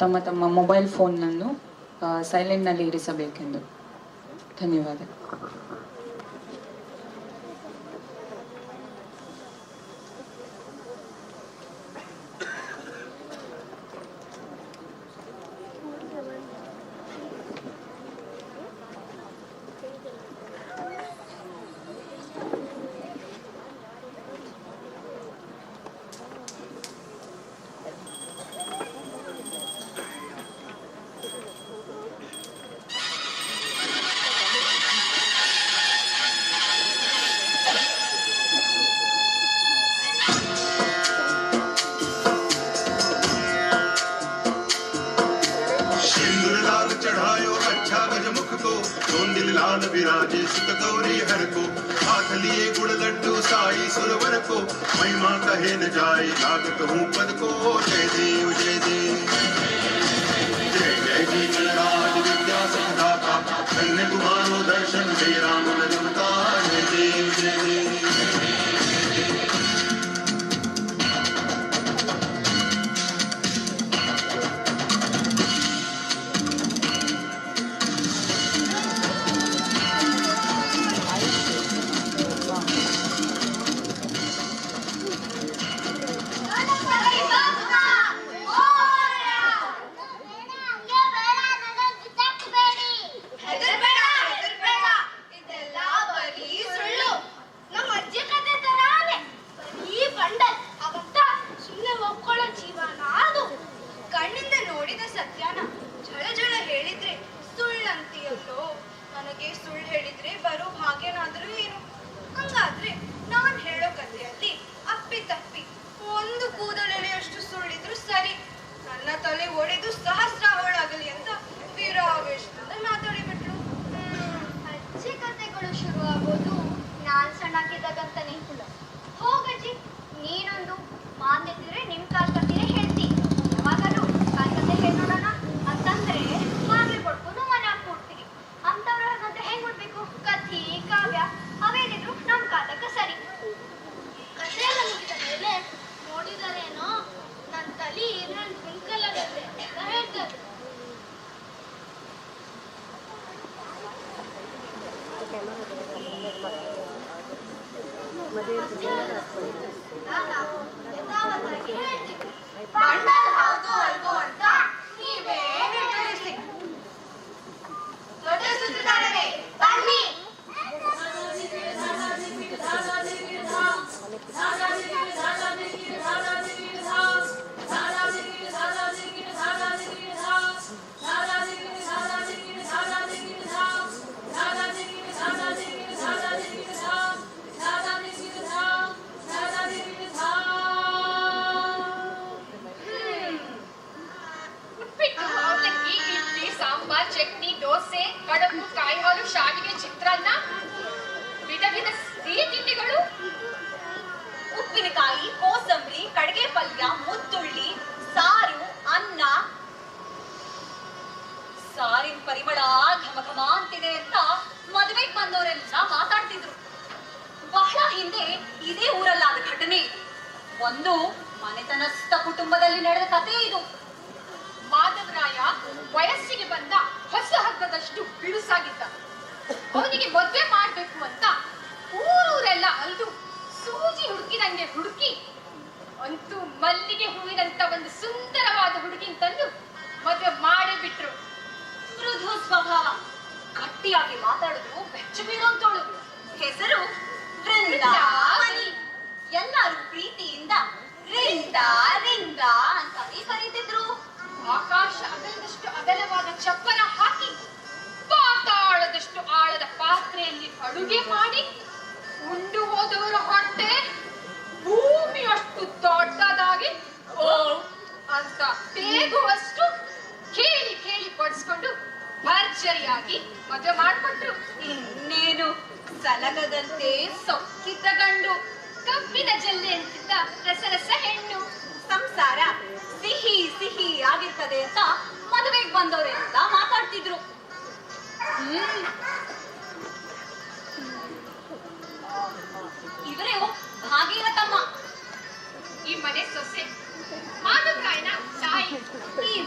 ತಮ್ಮ ತಮ್ಮ ಮೊಬೈಲ್ ಫೋನ್ನನ್ನು ಸೈಲೆಂಟ್ನಲ್ಲಿ ಇರಿಸಬೇಕೆಂದು. ಧನ್ಯವಾದ. लाल विराजे सुत गौरी हर को, हाथ लिए गुड़ लड्डू साई सुरवर को, महिमा कहे न जाए लागत हूँ पद को। जय देव जय देव जय जय जी गणराज विद्या सुखदाता, धन्य तुम्हारो दर्शन जय राम रमता। जय देव जय देव ಒಂದು ಮನೆತನಸ್ಥ ಕುಟುಂಬದಲ್ಲಿ ನಡೆದ ಕಥೆ ಇದು. ಮಾಧವರಾಯ ವಯಸ್ಸಿಗೆ ಬಂದ ಹೊಸ ಹಗ್ಗದಷ್ಟು ಬಿಡುಸಾಗಿದ್ದ. ಅವನಿಗೆ ಮದುವೆ ಮಾಡ್ಬೇಕು ಅಂತ ಊರೂರೆಲ್ಲ ಅಲ್ದು ಸೂಜಿ ಹುಡುಕಿದಂಗೆ ಹುಡುಕಿ ಅಂತೂ ಮಲ್ಲಿಗೆ ಹೂವಿನಂತ ಒಂದು ಸುಂದರವಾದ ಹುಡುಗಿನ ತಂದು ಮದುವೆ ಮಾಡೇ ಬಿಟ್ರು. ಮೃದು ಸ್ವಭಾವ, ಗಟ್ಟಿಯಾಗಿ ಮಾತಾಡಿದ್ರು ಬೆಚ್ಚು ಬೀಳುವಂತೋಳು. ಹೆಸರು ವೃಂದಾವನಿ. ಎಲ್ಲರೂ ಪ್ರೀತಿಯಿಂದ ರಿಂದ ರಿಂದ ಅಂತ ಕರೀತಿದ್ರು. ಆಕಾಶ ಅಗಲದಷ್ಟು ಅಗಲವಾದ ಚಪ್ಪರ ಹಾಕಿ ಪಾತಾಳದಷ್ಟು ಆಳದ ಪಾತ್ರೆಯಲ್ಲಿ ಅಡುಗೆ ಮಾಡಿ ಉಂಡು ಹೋದವರ ಹೊಟ್ಟೆ ಭೂಮಿಯಷ್ಟು ದೊಡ್ಡದಾಗಿ ಓ ಅಂತ ತೇಗುವಷ್ಟು ಕೇಳಿ ಕೇಳಿ ಬಡಿಸ್ಕೊಂಡು ಭರ್ಜರಿಯಾಗಿ ಮದುವೆ ಮಾಡ್ಕೊಟ್ರು. ಇನ್ನೇನು ಸಲಗದಂತೆ ಸೊಕ್ಕಿದ್ದ ಗಂಡು, ಕಬ್ಬಿನ ಜಲ್ಲೆ ಅಂತಿದ್ದ ರಸರಸ ಹೆಣ್ಣು. ಸಂಸಾರ ಸಿಹಿ ಸಿಹಿ ಆಗಿರ್ತದೆ ಅಂತ ಮದುವೆಗೆ ಬಂದವರೆಲ್ಲ ಮಾತಾಡ್ತಿದ್ರು. ಇವರೇ ಭಾಗೀರಥಮ್ಮ, ಈ ಮನೆ ಸೊಸೆ, ಮಾಧವರಾಯನ ತಾಯಿ. ಈ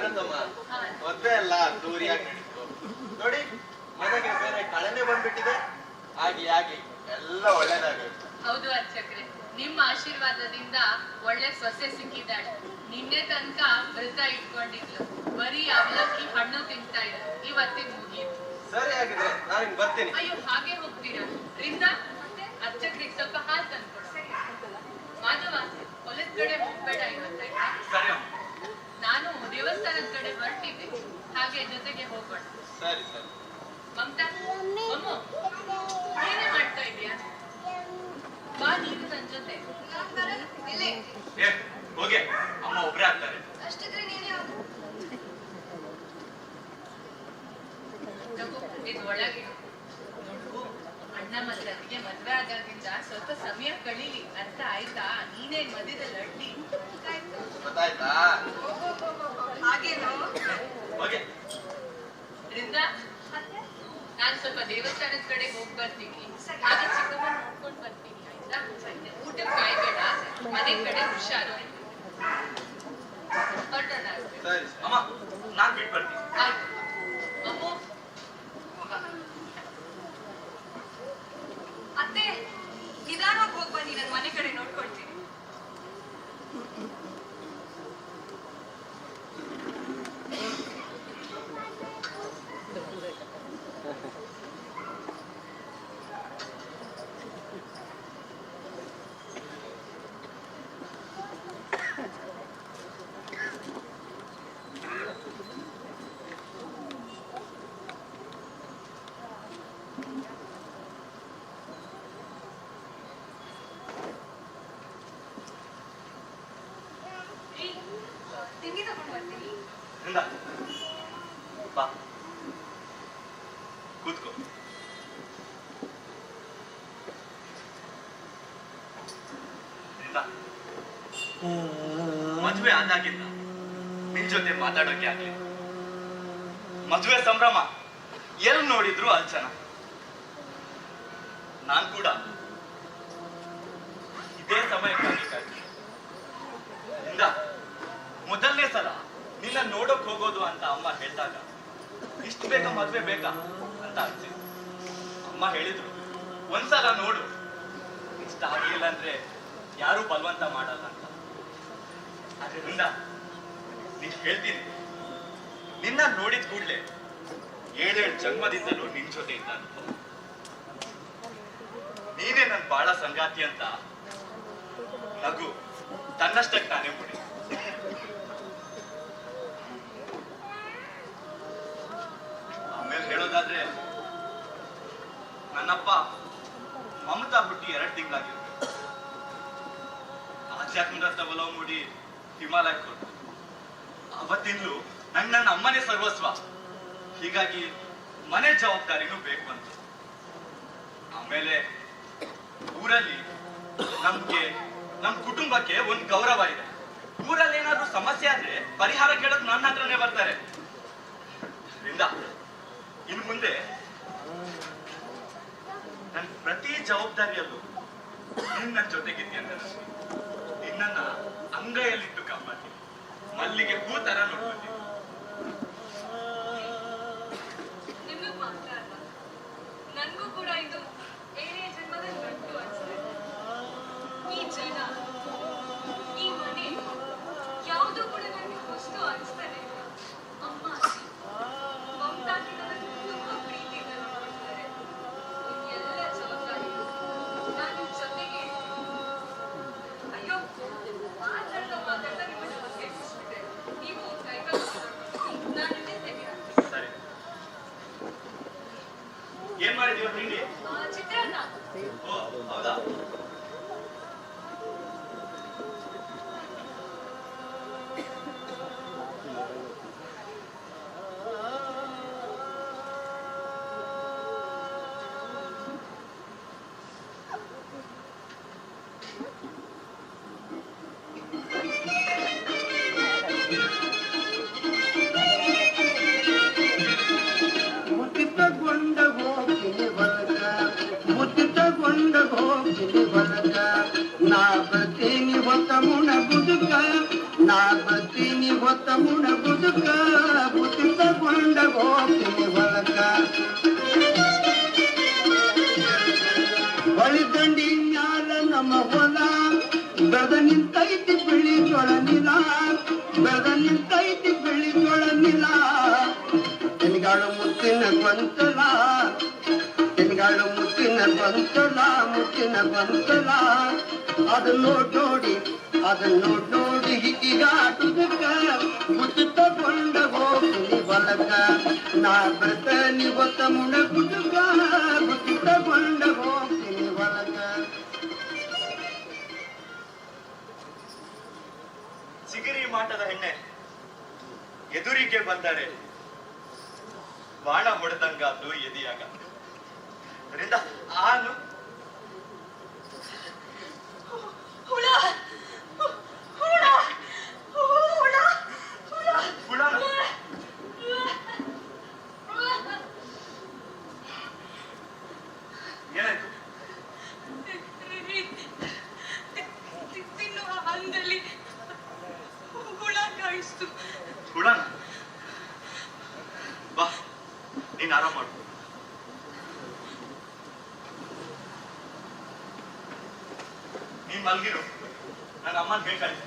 ಆಗಿರತ್ತಮ್ಮ. ಮದ್ವೆ ಎಲ್ಲ ದೂರಿಯಾಗಿ ನಡೀತು ನೋಡಿ. ಮನೆಗೆ ಬೇರೆ ಕಳೆನೆ ಬಂದ್ಬಿಟ್ಟಿದೆ. ಆಗಿ ಎಲ್ಲ ಒಳ್ಳೇದಾಗುತ್ತೆ. ಹೌದು ಅರ್ಚಕ್ರೆ, ನಿಮ್ಮ ಆಶೀರ್ವಾದದಿಂದ ಒಳ್ಳೆ ಸೊಸೆ ಸಿಕ್ಕಿದ್ದಾಳೆ. ನಿನ್ನೆ ತನಕ ವ್ರತ ಇಟ್ಕೊಂಡಿದ್ಲು, ಬರೀ ಅವಲಕ್ಕಿ ಹಣ್ಣು ತಿಂತಾ ಇದ್ಲು. ಇವತ್ತಿಗೆ ಮುಗಿಯಿತು. ಸರಿ ಆಗಿದ್ರೆ ನಾನು ಬರ್ತೀನಿ. ಅಯ್ಯೋ, ಹಾಗೆ ಹೋಗ್ತೀರಾ? ರಿಂದ ಅರ್ಚಕ್ರಿಗೆ ಸ್ವಲ್ಪ ಹಾಲು ತಂದ್ಕೊಡು. ಮಾಧವ, ಹೊಲದ ಕಡೆ ಹೋಗ್ಬೇಡ ಇವತ್ತಾಯ್ತಾ? ಸರಿ ನಾನು ದೇವಸ್ಥಾನದ ಕಡೆ ಹೊರಟಿದ್ದೆ, ಹಾಗೆ ಜೊತೆಗೆ ಹೋಗೋಣ. ಸರಿ ಸರಿ. ಮಮತಾ, ಮಮ್ಮು, ಏನೇ ಮಾಡ್ತಾ ಇದೀಯಾ? ಬಾ ನೀನು ನನ್ನ ಜೊತೆ. ಹೋಗಿ, ಅಮ್ಮ ಒಬ್ರೇ ಆಗ್ತಾರೆ. ಅಷ್ಟಿದ್ರೆ ನೀನೇ ಹೋಗು. ಇದು ಒಳಗೆ ನೋಡು, ಅಣ್ಣ ಮತ್ತೆ ಅದಕ್ಕೆ ಮದ್ವೆ ಆದಾಗಿಂದ ಸ್ವಲ್ಪ ಸಮಯ ಕಳೀಲಿ, ಅರ್ಥ ಆಯ್ತಾ? ನೀನೇ ಮಧ್ಯದಲ್ಲಿ ಅಡ್ಡಿ ಗೊತ್ತಾಯ್ತಾ? ಹಾಗೇನೋ. ಹೋಗಿ. ರಿಂದ, ನಾನ್ ಸ್ವಲ್ಪ ದೇವಸ್ಥಾನದ ಕಡೆ ಹೋಗಿ ಬರ್ತೀನಿ, ಹಾಗೆ ಚಿಕ್ಕಮ್ಮ ನೋಡ್ಕೊಂಡು ಬರ್ತೀನಿ, ಆಯ್ತಾ? ಊಟಕ್ಕೆ ಕಾಯ್ಬೇಡ, ಮನೆ ಕಡೆ ಹುಷಾರು. ಹೊರಟೋಣ. ಸರಿ ಅಮ್ಮ, ನಾನ್ ಬಿಟ್ಟು ಬರ್ತೀನಿ. ಆಯ್ತು ಅಮ್ಮು. ಅತ್ತೆ, ನಿಧಾನವಾಗಿ ಹೋಗಿ ಬನ್ನಿ, ನನ್ನ ಮನೆ ಕಡೆ ನೋಡ್ಕೊಳ್ತೀನಿ. ತಿಂಡಿ ತಗೊಂಡು ಬರ್ತೀನಿ. ಬಾ, ಕೂತ್ಕೋ. ಮದುವೆ ಆದಾಗಿಂದ ನಿನ್ ಜೊತೆ ಮಾತಾಡೋಕೆ ಆಗ್ಲಿ. ಮದುವೆ ಸಂಭ್ರಮ ಎಲ್ಲಿ ನೋಡಿದ್ರು ಅಲ್ಚನ. ನಾನ್ ಕೂಡ ಇದೇ ಸಮಯಕ್ಕಾಗಿ ಕಾಯ್ತೀನಿ. ಮೊದಲನೇ ಸಲ ನಿನ್ನ ನೋಡಕ್ ಹೋಗೋದು ಅಂತ ಅಮ್ಮ ಹೇಳಿದಾಗ ಇಷ್ಟು ಬೇಗ ಮದ್ವೆ ಬೇಕಾ ಅಂತ ಅನ್ಸಿದ್ರು. ಅಮ್ಮ ಹೇಳಿದ್ರು, ಒಂದ್ಸಲ ನೋಡು, ಇಷ್ಟ ಆಗ್ಲಿಲ್ಲ ಅಂದ್ರೆ ಯಾರು ಬಲವಂತ ಮಾಡಲ್ಲ ಅಂತ. ಅದರಿಂದ ನೀನ್ ಹೇಳ್ತೀನಿ, ನಿನ್ನ ನೋಡಿದ ಕೂಡ್ಲೆ 7 ಜನ್ಮದಿಂದಲೂ ನಿನ್ ಜೊತೆ ಇದ್ದ ಅನುಭವ. ನೀನೇ ನನ್ ಬಾಳ ಸಂಗಾತಿ ಅಂತ ನಗು ತನ್ನಷ್ಟಕ್ಕೆ ನಾನೇ ಮುಡಿ. ಆಮೇಲೆ ಹೇಳೋದಾದ್ರೆ, ನನ್ನಪ್ಪ ಮಮತಾ ಹುಟ್ಟಿ 2 ತಿಂಗಳಾಗಿರ್ಬೇಕು. ಆಧ್ಯಾತ್ಮದತ್ತ ಒಲವು ಮೂಡಿ ಹಿಮಾಲಯಕ್ಕೆ ಹೋದ್ರು. ಅವತ್ತಿಂದಲೂ ನನ್ನ ಅಮ್ಮನೇ ಸರ್ವಸ್ವ. ಹೀಗಾಗಿ ಮನೆ ಜವಾಬ್ದಾರಿನೂ ಬೇಕು ಅಂತ. ಆಮೇಲೆ ಊರಲ್ಲಿ ನಮ್ ಕುಟುಂಬಕ್ಕೆ ಒಂದು ಗೌರವ ಇದೆ. ಊರಲ್ಲಿ ಏನಾದ್ರೂ ಸಮಸ್ಯೆ ಆದ್ರೆ ಪರಿಹಾರ ಕೇಳೋದು ನನ್ನ ಹತ್ರನೇ ಬರ್ತಾರೆ. ಇನ್ನು ಮುಂದೆ ನನ್ನ ಪ್ರತಿ ಜವಾಬ್ದಾರಿಯಲ್ಲೂ ನೀನ್ ನನ್ನ ಜೊತೆಗಿದ್ಯ ಅಂತ ನಿನ್ನನ್ನ ಅಂಗೈಯಲ್ಲಿಟ್ಟು ಕಾಪಾಡ್ತೀನಿ, ಮಲ್ಲಿಗೆ ಹೂ ತರ ನೋಡ್ಕೊತೀನಿ. ನಿಮಗ್ ಮಾತ್ರ ಅಲ್ಲ, ನನ್ಗೂ ಕೂಡ ಇದು 7ನೇ ಜನ್ಮದಲ್ಲಿ ಬಂತು ಅನ್ಸುತ್ತೆ. ಈ ಜನ, ಈ ಮನೆ ಯಾವುದು ಕೂಡ ನನಗೆ ಹೊಸ್ತು ಅನಿಸ್ತಾನೆ ಇಲ್ಲ. ಅಮ್ಮ ಮಮತಾಗಿ ನನಗೆ ತುಂಬಾ ಪ್ರೀತಿಯಿಂದ ನೋಡ್ಕೊಳ್ತಾರೆ. ಎಲ್ಲ ಜವಾಬ್ದಾರಿ ನಾನು ಜೊತೆಗೆ. ಅಯ್ಯೋ, ಮಾತಾಡ್ತಾ ನಿಮ್ಮನ್ನು ಕೇಳಿಸ್ಬಿಟ್ಟೆ. ನೀವು ಕೈಗಳು ನಾನು ತೆಗೆಯ. ಸರಿ, ಏನ್ ಮಾಡಿದೀವ ತಿಂಡಿ? ಚಿತ್ರಾನ್ನ. ಓ ಹೌದಾ? ನಾ ಬರ್ತೀನಿ ಹೊತ್ತ ಮುಣ ಬುದುಕ ನಿಂತೈತಿ ಬಿಳಿ ಜೊಳನಿಲ ಬೆಳೆದ ನಿಂತೈತಿ ಬಿಳಿ ಜೊಳನಿಲ ತೆನಿಗಾಳು ಮುತ್ತಿನ ಗೊಂಚಲ ತೆನಿಗಾಳು ಮುತ್ತಿನ ಗೊಂಚಲ ಮುತ್ತಿನ ಗೊಂಚಲ ಅದನ್ನು ನೋಡಿ ಹೀಗಾಟುದಕ್ಕ ಮುತ್ತು ತಗೊಂಡ ಹೋಗ್ತೀನಿ ಹೊಲಕ ನಾ ಬರ್ತೇನೆ ಗೊತ್ತ ಮುಣ ಗುಡುಗ ಮುತ್ತು ತಗೊಂಡ ಹೋಗ್ತೀನಿ ಹೊಲಕ. ಚಿಗಿರಿ ಮಾಟದ ಹೆಣ್ಣೆ ಎದುರಿಗೆ ಬಂದರೆ ಬಾಣ ಹೊಡೆದಂಗಾದ್ದು ಎದಿಯಾಗ ಅದರಿಂದ ಆನು ಹುಳ ಹುಳ ಹುಳ ಹುಳ ಹುಳ ಏನಾಯ್ತು? ತಿನ್ನುವ ಹಂದಲ್ಲಿ ಹುಳ ಕಾಣಿಸ್ತು. ಹುಳನ ಬಾ ನೀನ್ ಆರಾಮ್ ಮಾಡು. ನೀನ್ ಮಲ್ಗಿರು, ನನ್ನ ಅಮ್ಮನ್ ಬೇಕಾಯ್ತು.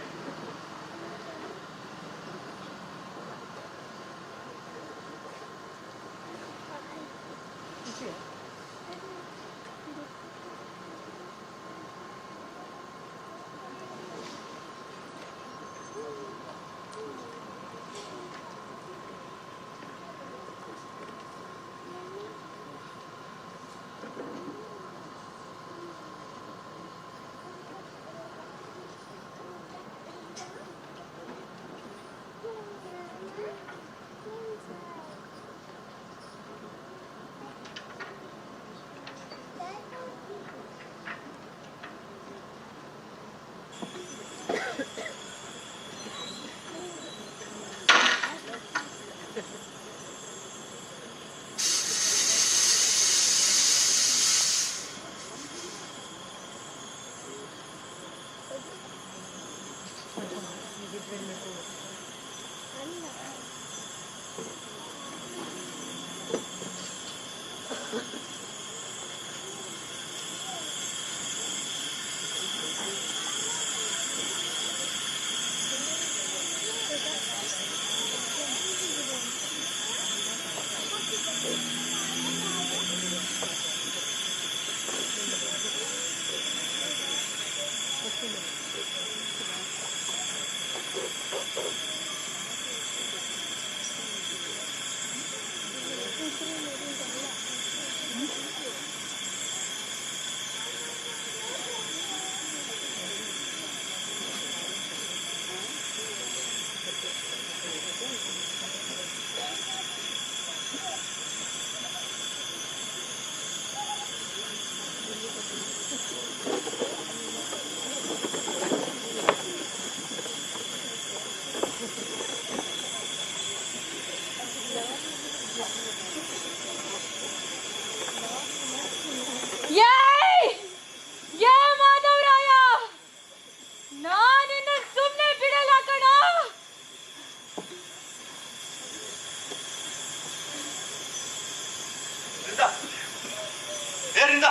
ಏರಿಂದ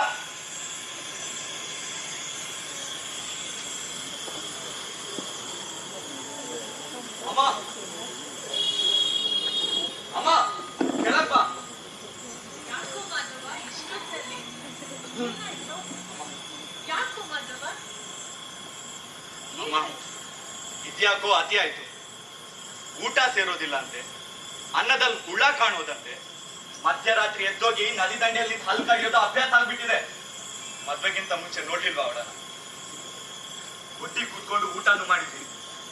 ಅಮ್ಮ ಅಮ್ಮ ಕೆಳಪ್ಪ. ಯಾಕೋ ಮಾಧವ ಇಷ್ಟೊತ್ತಲ್ಲಿ? ಯಾಕೋ ಮಾಧವ? ಅಮ್ಮ ಇದ್ಯಾಕೋ ಅತಿ ಆಯ್ತು. ಊಟ ಸೇರೋದಿಲ್ಲ ಅಂತೆ, ಅನ್ನದಲ್ಲಿ ಹುಳ ಕಾಣೋದಂತೆ, ಮಧ್ಯರಾತ್ರಿ ಎದ್ದೋಗಿ ನದಿ ದಂಡೆಯಲ್ಲಿ ಹಲ್ಲು ಕಡಿಯೋದು ಅಭ್ಯಾಸ ಆಗ್ಬಿಟ್ಟಿದೆ. ಮದ್ವೆಗಿಂತ ಮುಂಚೆ ನೋಡ್ಲಿಲ್ವಾ ಅವಳನ್ನ? ಒಟ್ಟಿ ಕೂತ್ಕೊಂಡು ಊಟನೂ ಮಾಡಿದ್ವಿ.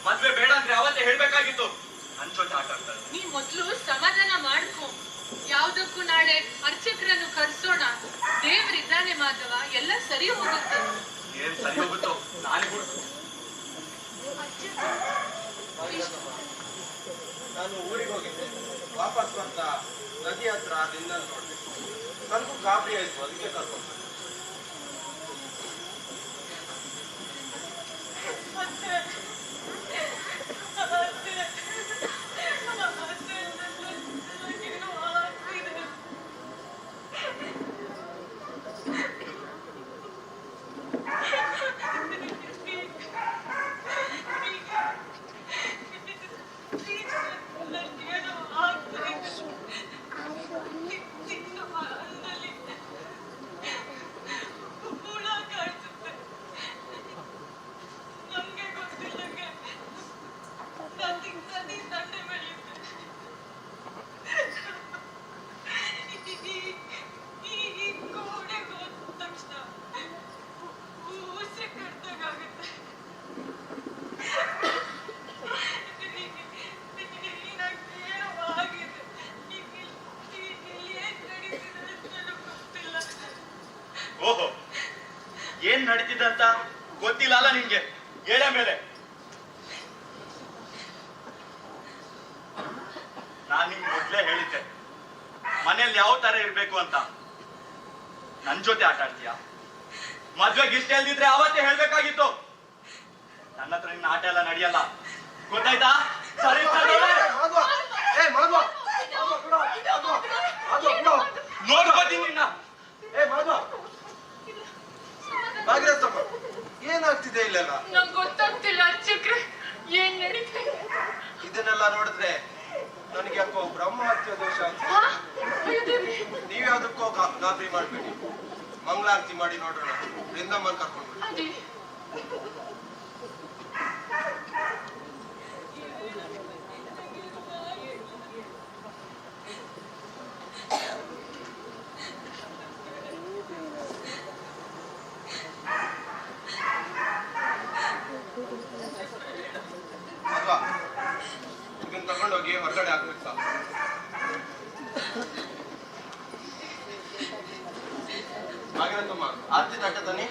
ಮದ್ವೆ ಬೇಡ ಅಂದ್ರೆ ಅವತ್ತೇ ಹೇಳ್ಬೇಕಾಗಿತ್ತು. ಹಂಚೋಟ ಆಟ ಆಡ್ತಾರೆ. ನೀ ಮೊದ್ಲು ಸಮಾಧಾನ ಮಾಡ್ಕೊ. ಯಾವ್ದಕ್ಕೂ ನಾಳೆ ಅರ್ಚಕರನ್ನು ಕರ್ಸೋಣ. ದೇವರಿದ್ದಾನೆ ಮಾಧವ, ಎಲ್ಲ ಸರಿ ಹೋಗುತ್ತೆ. ಏನ್ ಸರಿ ಹೋಗುತ್ತೋ ನಾನು ನಾನು ಊರಿಗೆ ಹೋಗಿದ್ದೆ. ವಾಪಸ್ ಬಂದ ನದಿ ಹತ್ರ ನಿನ್ನ ನೋಡಿದೆ. ನನಗೂ ಗಾಬರಿ ಆಯ್ತು, ಅದಕ್ಕೆ ಕರ್ಕೊಂಡು ಹೇಳಿದ್ರಂತ ಗೊತ್ತಿಲ್ಲ ಅಲ್ಲ ನಿನ್ಗೆ? ಹೇಳ ಮೇಲೆ ನಾನ್ ನಿಮ್ಗೆ ಮೊದ್ಲೇ ಹೇಳಿದ್ದೆ ಮನೇಲಿ ಯಾವ ತರ ಇರ್ಬೇಕು ಅಂತ. ನನ್ ಜೊತೆ ಆಟ ಆಡ್ತೀಯ? ಮದ್ವೆಗೆ ಇಷ್ಟ ಹೇಳ್ದಿದ್ರೆ ಅವತ್ತೇ ಹೇಳ್ಬೇಕಾಗಿತ್ತು. ನನ್ನ ಹತ್ರ ನಿನ್ನ ಆಟ ಎಲ್ಲ ನಡೆಯಲ್ಲ, ಗೊತ್ತಾಯ್ತಾ? ಸರಿ ನೋಡ್ಕೋತೀನಿ ನಿನ್ನ. ಏನಾಗ್ತಿದೆ ಇಲ್ಲೆಲ್ಲ? ನಂಗೆ ಗೊತ್ತಾಗ್ತಿಲ್ಲ ಅರ್ಚಕ್ರೆ, ಏನ್ ನಡೀತಿದೆ? ಇದನ್ನೆಲ್ಲ ನೋಡಿದ್ರೆ ನನಗೆ ಯಾಕೋ ಬ್ರಹ್ಮಹತ್ಯೆ ದೋಷ ಅಂತ. ನೀವ್ಯಾವ್ದಕ್ಕೋ ಗಾಬರಿ ಮಾಡ್ಬೇಡಿ, ಮಂಗಳಾರತಿ ಮಾಡಿ ನೋಡೋಣ. ಬೃಂದಮ್ಮನ್ ಕರ್ಕೊಂಡು ಅದೇ ಅಲ್ವಾ? ಇದನ್ನ ತಗೊಂಡೋಗಿ ಹೊರಗಡೆ ಹಾಕ್ಬೇಕು. ಆಗಿರತ್ತಮ್ಮ, ಆರ್ತಿ ತಟ್ಟ ತನ್ನಿ.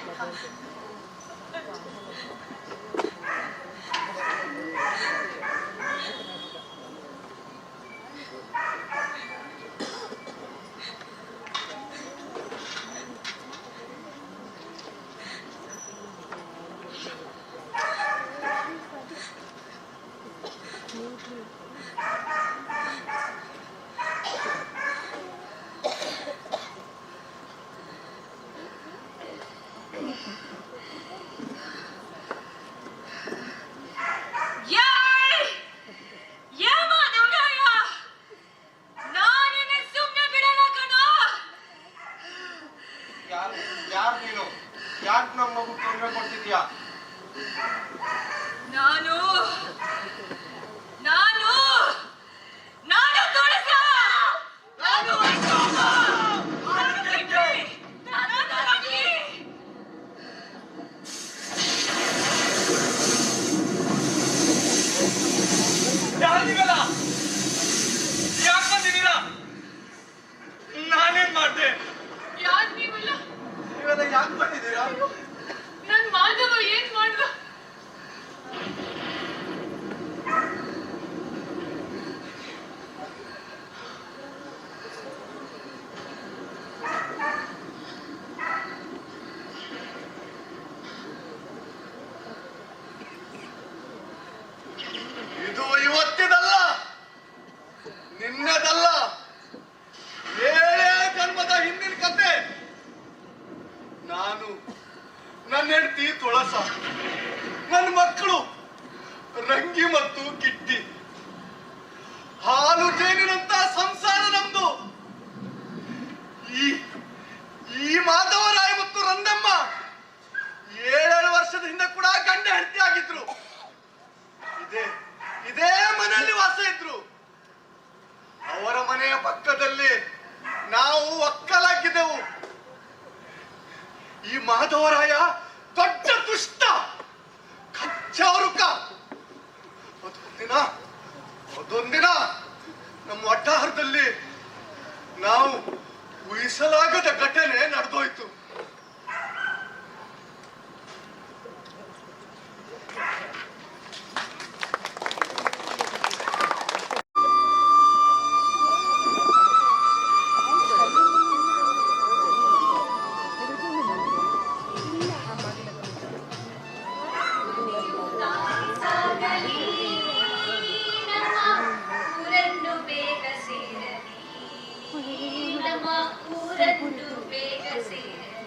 ಯಾರು ನೀನು? ಯಾಕೆ ನಮ್ಮ ಮಗು ತೊಂದರೆ ಕೊಡ್ತಿದ್ಯಾ? ನಾನು ನಾನು ನಾನು ತುಳಸ, ನಾನು ಯಾರಿಗಲ್ಲ ಯಾಕೆ ಬಂದಿದ್ದೀರಾ? ನಾನೇನ್ ಮಾಡ್ದೆ? ಯಾರು ನೀವಲ್ಲ? ನೀವೆಲ್ಲ ಯಾಕೆ ಬಂದಿದ್ದೀರಾ? ನನ್ ಮಾಧವ ಏನ್ ಮಾಡ್ದ? ಇದು ಇವತ್ತಿದಲ್ಲ, ನಿನ್ನದಲ್ಲ, ಏಳೇ ಜನ್ಮದ ಹಿಂದಿನ ಕತೆ. ನಾನು, ನನ್ನ ಹೆಂಡತಿ ತುಳಸ, ನನ್ನ ಮಕ್ಕಳು ರಂಗಿ ಮತ್ತು ಕಿಟ್ಟಿ. ಹಾಲು ಜೇನಿನಂತ ಸಂಸಾರ ನಮ್ದು. ಈ ಮಾಧವರಾಯ ಮತ್ತು ರಂದಮ್ಮ 7 ವರ್ಷದ ಹಿಂದೆ ಕೂಡ ಗಂಡ ಹೆಂಡತಿ ಆಗಿದ್ರು. ಇದೇ ಮನೆಯಲ್ಲಿ ವಾಸ ಇದ್ರು. ಅವರ ಮನೆಯ ಪಕ್ಕದಲ್ಲಿ ನಾವು ಒಕ್ಕಲಾಗಿದ್ದೆವು. ಈ ಮಾಧವರಾಯ ದೊಡ್ಡ ದುಷ್ಟ, ಕಚ್ಚವರುಕ. ಅದೊಂದಿನ ನಮ್ಮ ವಠಾರದಲ್ಲಿ ನಾವು ಊಹಿಸಲಾಗದ ಘಟನೆ ನಡೆದೋಯ್ತು. ಊರನ್ನು ಬೇಗ ಸೇರಲಿ.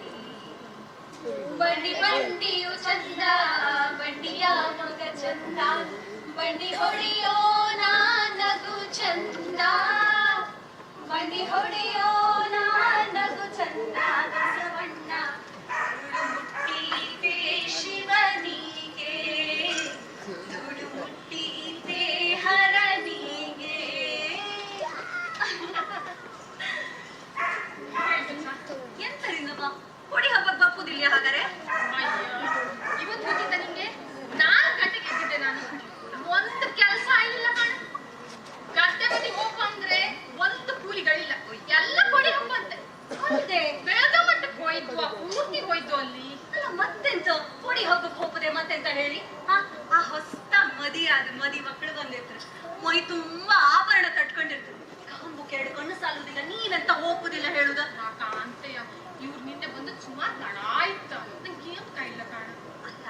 ತುಂಬಾ ಆಭರಣ ಕಟ್ಕೊಂಡಿರ್ತದೆ. ಕಾಂಬುಕ್ 2 ಕಣ್ಣು ಸಾಲುದಿಲ್ಲ, ನೀವೆಂತ ಹೋಗುದಿಲ್ಲ ಹೇಳುದ? ಕಾಂತೆಯ ಇವ್ರು ನಿನ್ನೆ ಬಂದು ಸುಮಾರು ತಡ ಆಯ್ತ. ನಂಗೆ ಏನ್ ಕೈಲ್ಲ ಕಾಣ. ಅಲ್ಲ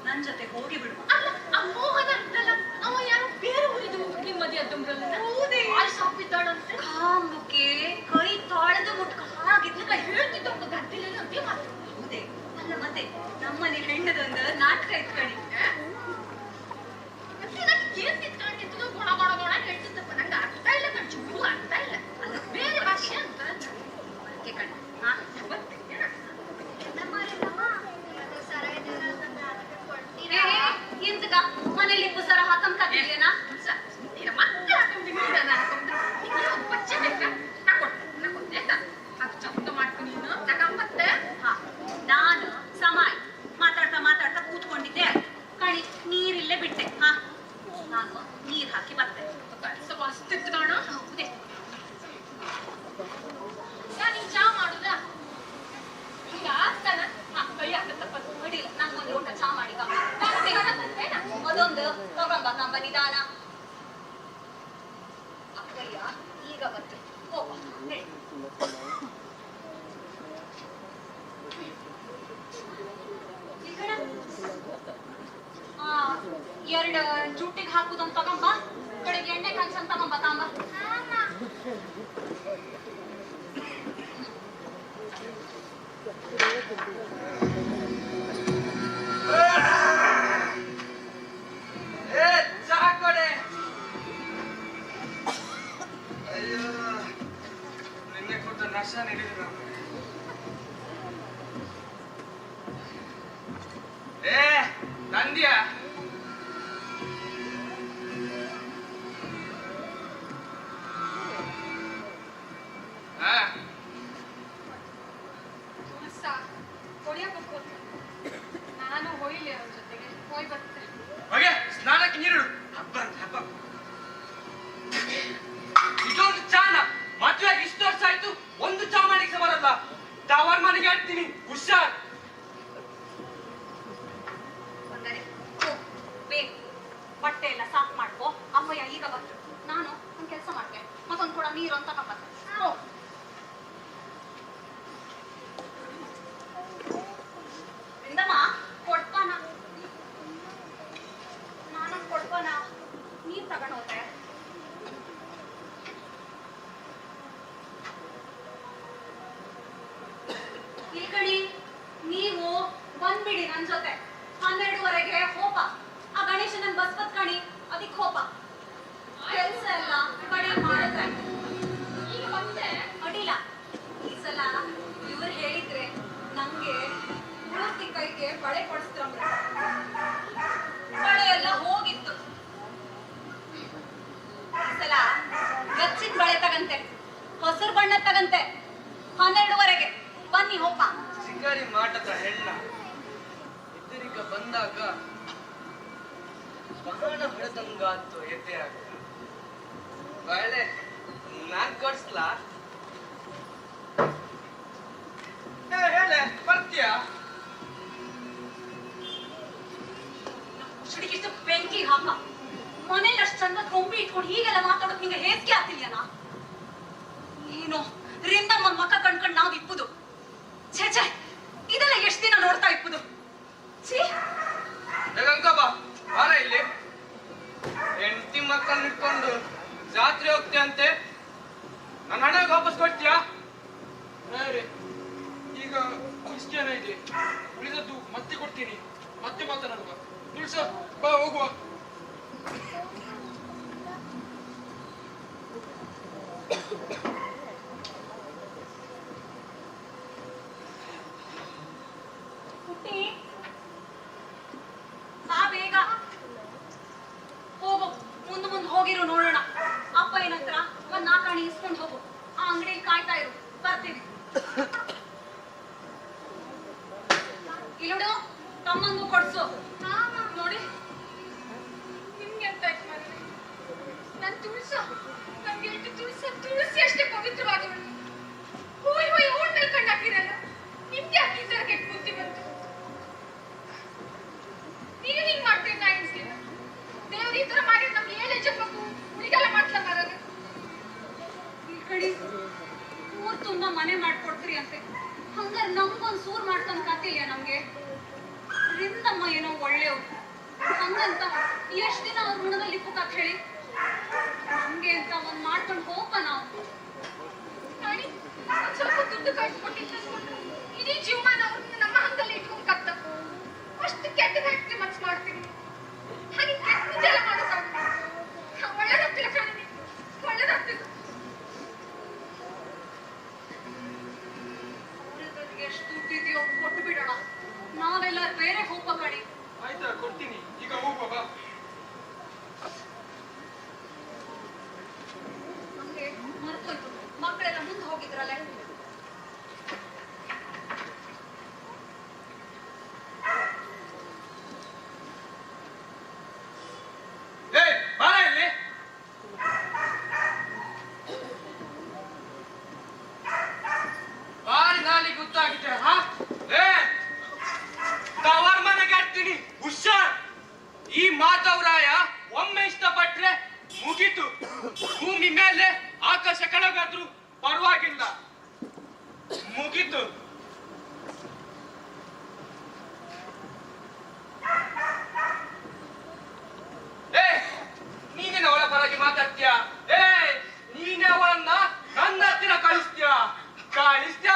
ನನ್ ಜೊತೆ ಹೋಗಿ ಬಿಡು. ಅಲ್ಲ ಆ ಮೋಹನ ಇದ್ದಲ್ಲ, ಅವ ಯಾರು ಬೇರೆ ಊರಿದು ಹುಡುಗಿ ಮದಿ ಅದ್ದಮ್ರಲ್ಲ. ಹೌದೇ? ಆಳ್ ಸಾಪಿದ್ದಾಳಂತೆ. ಕಾಂಬುಕೆ ಕೈ ತಾಳದು ಮುಟ್ಕ ಹಾಗಿದ್ಲು ಕೈ. ಹೇಳ್ತಿದ್ದೊಬ್ಬ ಗದ್ದಲೆಲ್ಲ ಅದೇ ಮಾತು. ಹೌದೇ? ಅಲ್ಲ ಮತ್ತೆ ನಮ್ಮನೆ ಹೆಣ್ಣದೊಂದು ನಾಟಕ ಇಟ್ಕಣಿ. ಮತ್ತೆ ನಂಗೆ ಏನ್ ತಿತ್ಕೊಂಡಿದ್ದು ಗೊಣ ಗೊಣ ಗೊಣ ಹೇಳ್ತಿದ್ದಪ್ಪ. ನಂಗೆ ಅರ್ಥ ಇಲ್ಲ ಕಣ್, ಚೂರು ಅರ್ಥ ಇಲ್ಲ. ಅಲ್ಲ ಬೇರೆ ಭಾಷೆ ಅಂತ ಅದಕ್ಕೆ ಕಣಿ. ಮತ್ತೆ ಎಂತಕ ಮನೇಲಿ ಪುಸರ ಹಾಕಂ ಕತ್ತಿದ್ಯೇನಾ? ಮತ್ತೆ ಹಾಕೊಂಡ್ಬಿಟ್ಟು ನಾನು ಹಾಕೊಂಡ್ರೆ ನಿಂಗೆ ಒಂದು ಪಚ್ಚೆ ಬೇಕಾ? ನಾಕೊಟ್ಟೆ ಆಯ್ತಾ? ಅದು ಚಂದ ಮಾಡ್ತೀನಿ ನೀನು ತಗೊಂಬತ್ತೆ. ನಾನು ಸಮಾಯ್ ಮಾತಾಡ್ತಾ ಮಾತಾಡ್ತಾ ಕೂತ್ಕೊಂಡಿದ್ದೆ. ಕಣಿ ನೀರಿಲ್ಲೇ ಬಿಟ್ಟೆ. ನಾನು ನೀರ್ ಹಾಕಿ ಬರ್ತೆ. ಕೆಲಸ ಮಸ್ತಿತ್ತು ಕಾಣ. ಹೌದೇ? ನೀನ್ ಚಾ ಮಾಡುದ ಈಗ ಆಗ್ತಾನ? ಕೈ ಹಾಕತ್ತಪ್ಪ. ಅಡಿಲ್ಲ, ನಂಗೊಂದು ಲೋಟ ಚಾ ಮಾಡಿ ಅದೊಂದು ತಗೊಂಬ ಕಂಬ ನಿಧಾನ. ಅಕ್ಕಯ್ಯ ಈಗ ಬತ್ತೆ. ಹೋಗ ಹೇಳಿ. ಎರಡು ಜುಟ್ಟಿಗೆ ಹಾಕುದೊಂದು ತಗೊಂಬ, ಕಡೆಗೆ ಎಣ್ಣೆ ಕಾಯ್ಸಂತ ತಗೊಂಬ ತಾಂಬ. ಚಹಾ ಕೊಡೆ. ಅಯ್ಯೋ, ನಿನ್ನೆ ಕೊಟ್ಟ ನಶ ನೀಡಿದ್ರು. ನಂದ್ಯಾ ನಾನು ಹೋಯ್ಲಿ ಅವ್ರ ಜೊತೆಗೆ ಹೋಯ್ ಬರ್ತೆ. ಹೊಗೆ ಸ್ನಾನಕ್ಕೆ ನೀರು ಹಬ್ಬ ಹಬ್ಬ. ಇದೊಂದು ಚಾನ ಮದುವೆಗೆ ಇಷ್ಟು ವರ್ಷ ಆಯ್ತು, ಒಂದು ಚಾ ಮಾಡಿಕ್ಕೆ ಬರಲ್ಲ. ಟವರ್ ಮನೆಗೆ ಹಾಕ್ತೀನಿ, ಹುಷಾರ್. ಬಟ್ಟೆ ಎಲ್ಲ ಸಾಫ್ ಮಾಡ್ಕೋ. ಅಮ್ಮಯ್ಯ ಈಗ ಬಂದ್ರು. ನಾನು ಒಂದ್ ಕೆಲಸ ಮಾಡ್ತೆ, ಮತ್ತೊಂದು ಕೂಡ ನೀರು ಅಂತ ತಗೊಂಬರ್ತೆ. ಇಂದಮ್ಮ ಕೊಡ್ಪಾನ, ನಾನೊಂದು ಕೊಡ್ಪಾನ ನೀರ್ ತಗೊಂಡು ಹೋದ್ರೆ. ಈ ಕಣಿ ನೀವು ಬಂದ್ಬಿಡಿ ನನ್ ಜೊತೆ. 12:30ಗೆ ಹೋಪ. ಆ ಗಣೇಶನನ್ ಬಸ್ ಬತ್ಕಣಿ, ಅದಕ್ಕೆ ಹೋಪ. ಕೆಲ್ಸ ಎಲ್ಲ ಕಡೆ ಮಾಡಿದ್ರೆ ಈಗ ಬಂದೆ. ಅಡಿಲ್ಲ. ಈ ಸಲ ಇವ್ರು ಹೇಳಿದ್ರೆ ನಂಗೆ ಪೂರ್ತಿ ಕೈಗೆ ಬಳೆ ಕೊಡಿಸ್ತಾರ. ಬಳೆ ಎಲ್ಲ ಹೋಗಿತ್ತು. ಈ ಸಲ ಗಚ್ಚಿನ ಬಳೆ ತಗಂತೆ, ಹಸಿರು ಬಣ್ಣ ತಗಂತೆ. 12:30ಗೆ ಬನ್ನಿ ಹೋಪ. ಸಿಂಗಾರಿ ಮಾಟದ ಹೆಣ್ಣ ಎದುರಿಗ ಬಂದಾಗ ಬಾಣ ಹೊಡೆದಂಗಾತು ಎದೆ ಆಗ. ಬಾಳೆ ನಾನ್ ಕೊಡ್ಸ್ಲಾ? ಹೇಳೆ ಬರ್ತೀಯಾ? ಹುಡುಗಿಷ್ಟು ಬೆಂಕಿ ಹಾಕ. ಮನೇಲಿ ಅಷ್ಟು ಚಂದ ಕೊಂಬಿ ಇಟ್ಕೊಂಡು ಹೀಗೆಲ್ಲ ಮಾತಾಡೋದು ನಿಂಗೆ ಹೇಸಿಗೆ ಆಗ್ತಿಲ್ಯನ? ಏನು ರಿಂದಮ್ಮ ಮಕ್ಕ ಕಣ್ಕಂಡು ನಾವ್ ಇಪ್ಪುದು. ಛೇ ಛೇ, ಇದೆಲ್ಲ ಎಷ್ಟು ದಿನ ನೋಡ್ತಾ ಇಪ್ಪುದು? ಛೀ, ಬಾ ಬಾರ ಇಲ್ಲಿ. ಹೆಂಡತಿ ಮಕ್ಕಳನ್ನ ಇಟ್ಕೊಂಡು ಜಾತ್ರೆ ಹೋಗ್ತೀಯಂತೆ, ನನ್ನ ಹಣಕ್ಕೆ ವಾಪಸ್ ಕೊಡ್ತೀಯಾ? ಈಗ ಇಷ್ಟು ಜನ ಇದೆ, ಉಳಿದದ್ದು ಮತ್ತೆ ಕೊಡ್ತೀನಿ, ಮತ್ತೆ ಮಾತನಾಡುವ. ನಿಲ್ಸ, ಬಾ ಹೋಗುವ. ಪುಟ್ಟಿ ಬಾ ಬೇಗ ಹೋಗು. ಮುಂದೆ ಹೋಗಿರು ನೋಡೋಣ. ಅಪ್ಪ ಏನತ್ರ ಒಂದ್ 4 ಆಣೆ ಇಸ್ಕೊಂಡು ಹೋಗು. ಆ ಅಂಗಡಿಯಲ್ಲಿ ಕಾಯ್ತಾ ಇರು, ಬರ್ತೀವಿ. ಇಲ್ಲೋಡು, ತಮ್ಮಂಗೂ ಕೊಡ್ಸು. ನೋಡಿ ನಿಮ್ಗೆ ಅಂತ ಆಯ್ತು ಮನೆ. ನನ್ ತುಳಸ ನಮ್ಗೆ ಎಷ್ಟು ತುಳಸಿ ಅಷ್ಟೇ ಪವಿತ್ರವಾದವಳು. ಹೋಯ್ ಹೋಯ್ ಓಡ್ ಮೇಲೆ ಕಂಡು ಹಾಕಿರಲ್ಲ. ನಿಮ್ಗೆ ಯಾಕೆ ಈ ತರ ಕೆಟ್ಟ ಬುದ್ಧಿ ಬಂತು? ನೀವು ಹಿಂಗ್ ಮಾಡ್ತೀರಿ ನಾ ಎನ್ಸ್ಲಿಲ್ಲ. ದೇವ್ರು ಈ ತರ ಮಾಡಿದ್ರೆ ನಮ್ಗೆ 7 ಹೆಜ್ಜೆ ಸೂರ್ ಮಾಡ್ಕೊಂಡ್ ಕಾತಿಲ್ಲ ನಮ್ಗೆ. ರಿಂದಮ್ಮ ಏನೋ ಒಳ್ಳೆಯವ್ರು ಹಂಗಂತ ಎಷ್ಟ್ ದಿನ ಅವ್ರ ಋಣದಲ್ಲಿ ಇಪ್ಪುಕಾಕ್ ಹೇಳಿ. ನಮ್ಗೆ ಅಂತ ಒಂದ್ ಮಾಡ್ಕೊಂಡ್ ಹೋಪ ನಾವು. ನೋಡಿ, ಒಂದ್ ಸ್ವಲ್ಪ ದುಡ್ಡು ಕಳ್ಸ್ಕೊಟ್ಟಿದ್ದು ಇಡೀ ಜೀವಮಾನ ಅವ್ರನ್ನ ನಮ್ಮ ಹಂಗಲ್ಲಿ ಇಟ್ಕೊಂಡ್ಕತ್ತ. ಅಷ್ಟು ಕೆಟ್ಟದಾಗ್ತಿ ಮನ್ಸ್ ಮಾಡ್ತೀನಿ. ಹಾಗೆ ಕೆಟ್ಟದೆಲ್ಲ ಮಾಡೋಕ್ಕಾಗ ಒಳ್ಳೇದಾಗ್ತಿಲ್ಲ ಕಾಣಿನಿ, ಒಳ್ಳೇದಾಗ್ತಿಲ್ಲ. ಎಷ್ಟು ದುಡ್ಡಿದೆಯೋ ಕೊಟ್ಟು ಬಿಡೋಣ. ನಾವೆಲ್ಲ ಬೇರೆ ಹೋಪ ಕಡಿ. ಆಯ್ತಾ, ಕೊಡ್ತೀನಿ. ಈಗ ಹೋಗುವ ಬಾ. ನಮ್ಗೆ ಮರ್ತೋಯ್ತು, ಮಕ್ಕಳೆಲ್ಲ ಮುಂದೆ ಹೋಗಿದ್ರಲ್ಲ. ಈ ಮಾತವರಾಯ ಒಮ್ಮೆ ಇಷ್ಟಪಟ್ರೆ ಮುಗೀತು. ಭೂಮಿ ಮೇಲೆ ಆಕಾಶ ಕೆಳಗಾದ್ರೂ ಪರವಾಗಿಲ್ಲ, ಮುಗೀತು. ನೀನೇನ ಅವಳ ಪರವಾಗಿ ಮಾತಾಡ್ತೀಯ? ನೀನೇ ಅವಳನ್ನ ನನ್ನ ಹತ್ತಿರ ಕಳಿಸ್ತೀಯ?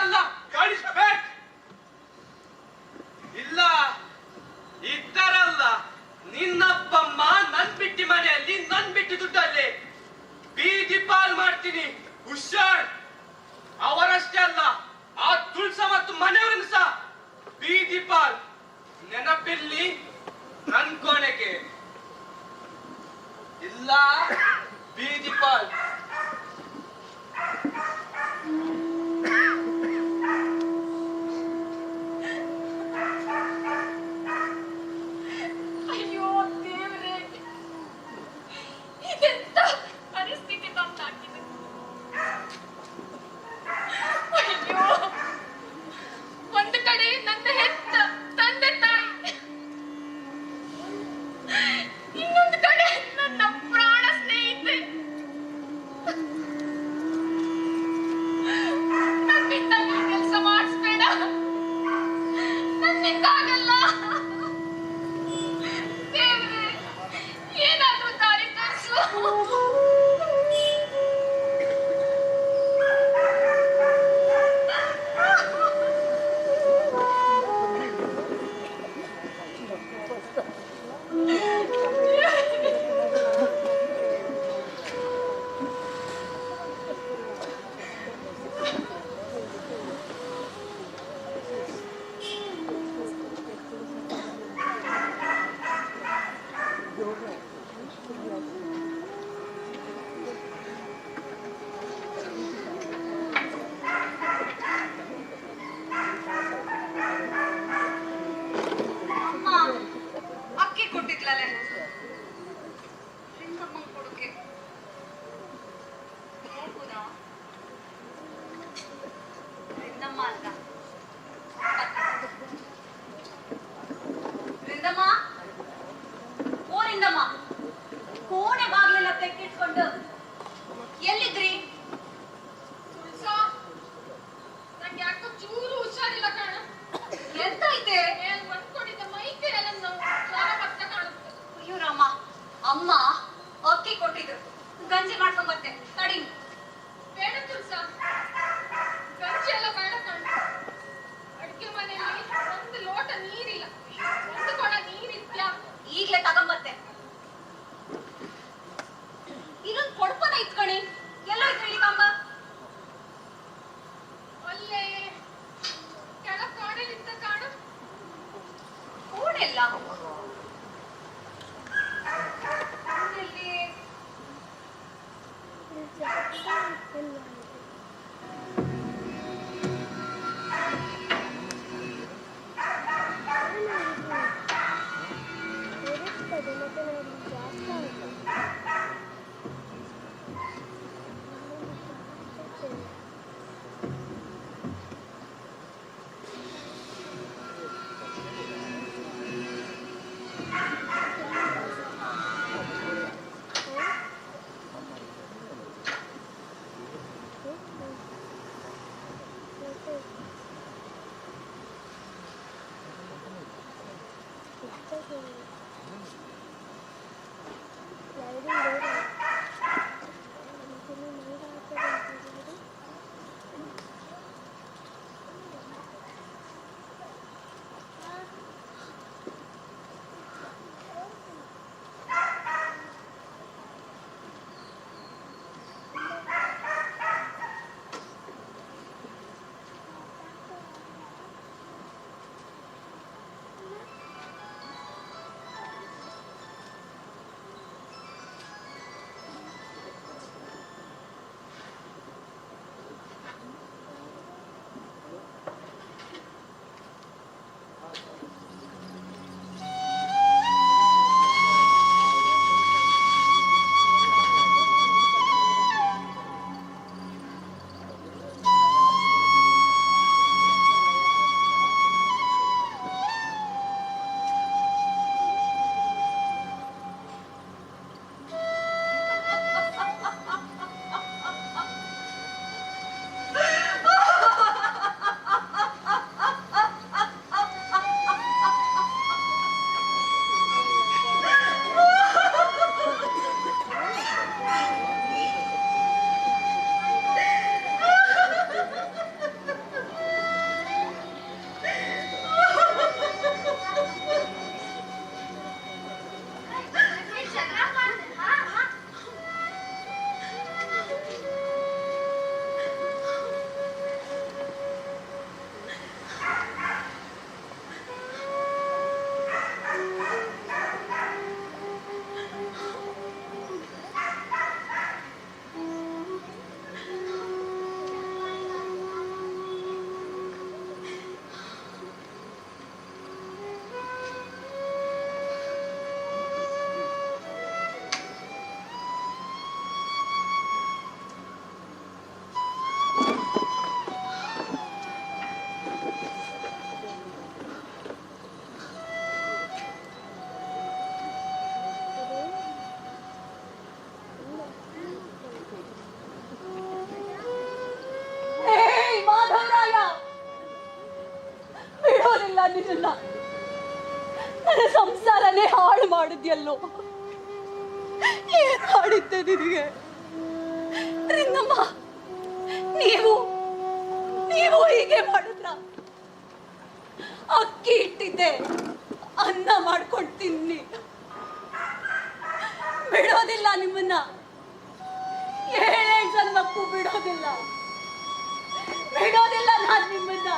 ಅಲ್ಲ, ಕಳಿಸ್ಬೇಕು. ಇಲ್ಲ, ಇದ್ದಾರಲ್ಲ ನಿನ್ನಪ್ಪಮ್ಮ ನನ್ ಬಿಟ್ಟಿ ಮನೆಯಲ್ಲಿ ನನ್ ಬಿಟ್ಟು ದುಡ್ಡಲ್ಲಿ ಬೀದಿ ಪಾಲ್ ಮಾಡ್ತೀನಿ, ಹುಷಾರ್. ಅವರಷ್ಟೇ ಅಲ್ಲ, ಆ ತುಳ್ಸ ಮತ್ತು ಮನೆಯವರನ್ನು ಸಹ ಬೀದಿ ಪಾಲ್. ನೆನಪಿರ್ಲಿ ನನ್ ಕೋಣೆಗೆ. ಇಲ್ಲ, ಬೀದಿ ಪಾಲ್. ಅಯ್ಯೋ ದೇವ್ರೆ, ಇದೆಂತ ಪರಿಸ್ಥಿತಿ ಬಂದಾಗಿದೆ. ಅಯ್ಯೋ, ಒಂದು ಕಡೆ ನನ್ನ ಹೆತ್ತ ತಂದೆ ತಾಯಿ, ಇನ್ನೊಂದು ಕಡೆ ನನ್ನ ಪ್ರಾಣ ಸ್ನೇಹಿತೆ. ನನ್ನಿಂದ ಈ ಕೆಲಸ ಮಾಡಿಸ್ಬೇಡ, ನನ್ನಿಂದಾಗಲ್ಲ. ದೇವ್ರೆ, ಏನಾದ್ರೂ ದಾರಿ ತೋರಿಸು. ಅಮ್ಮ ಅಕ್ಕಿ ಕೊಟ್ಟಿದ್ಲಲ್ಲೇ, ರಿಂಗಮ್ಮಂಗ್ ಕೊಡುಗೆ ಹೋಗುದಾ? ರಿಂದಮ್ಮ ಅಲ್ಲ, ರಿಂದಮ್ಮ. ಓ ರಿಂದಮ್ಮ, ಕೋಣೆ ಬಾಗ್ಲೆಲ್ಲ ತೆಕ್ಕಿಟ್ಕೊಂಡು ಎಲ್ಲಿದ್ರಿ? ತುಳ್ಸ, ನಂಗೆ ಯಾಕೋ ಚೂರು ಹುಷಾರಿಲ್ಲ ಕಾಣ. ಎಂತೈತೆ? ಬಂದ್ಕೊಂಡಿದ್ದ ಮೈ ಕೈ ಎಲ್ಲ ಜ್ವರ ಬರ್ತಾ ಕಾಣುತ್ತೆ. ಅಯ್ಯೋ ರಾಮ, ಅಮ್ಮ ಅಕ್ಕಿ ಕೊಟ್ಟಿದ್ರು, ಗಂಜಿ ಮಾಡ್ಕೊಂಡ್ ಬರ್ತೆ ತಡಿ. ಬೇಡ ತುಳ್ಸ, ಗಂಜಿ ಎಲ್ಲ ಬೇಡ ಕಾಣ. ಅಡ್ಗೆ ಮನೆಯಲ್ಲಿ ಒಂದು ಲೋಟ ನೀರಿಲ್ಲ, ಒಂದು ಕೊಡ ನೀರಿದ್ಯಾ? ಈಗ್ಲೇ ತಗೊಂಬರ್ತೆ. ಇನ್ನೊಂದು ಕೊಡ್ಪನ ಇತ್ಕಣಿ, ಎಲ್ಲೋ ಹೇಳಿ ಕಂಬ. ಅಲ್ಲೇ ಕೆಳ ಕಾಡಲಿದ್ದ ಕಾಡು. ಕೋಣೆಲ್ಲ ಕೋಣೆಲ್ಲಿ? ನಿನ್ನ ನನ್ನ ಸಂಸಾರನೇ ಹಾಳು ಮಾಡಿದ್ಯಲ್ಲೋ. ಏನ್ ಮಾಡಿದ್ದೆ ನಿನಗೆ ರಿಂಗಮ್ಮ? ನೀವು ಹೀಗೆ ಮಾಡಿದ್ರ? ಅಕ್ಕಿ ಇಟ್ಟಿದ್ದೆ, ಅನ್ನ ಮಾಡ್ಕೊಂಡು ತಿನ್ನಿ. ಬಿಡೋದಿಲ್ಲ ನಿಮ್ಮನ್ನ, 7 ಜನ್ಮಕ್ಕೂ ಬಿಡೋದಿಲ್ಲ ನಾನು ನಿಮ್ಮನ್ನ.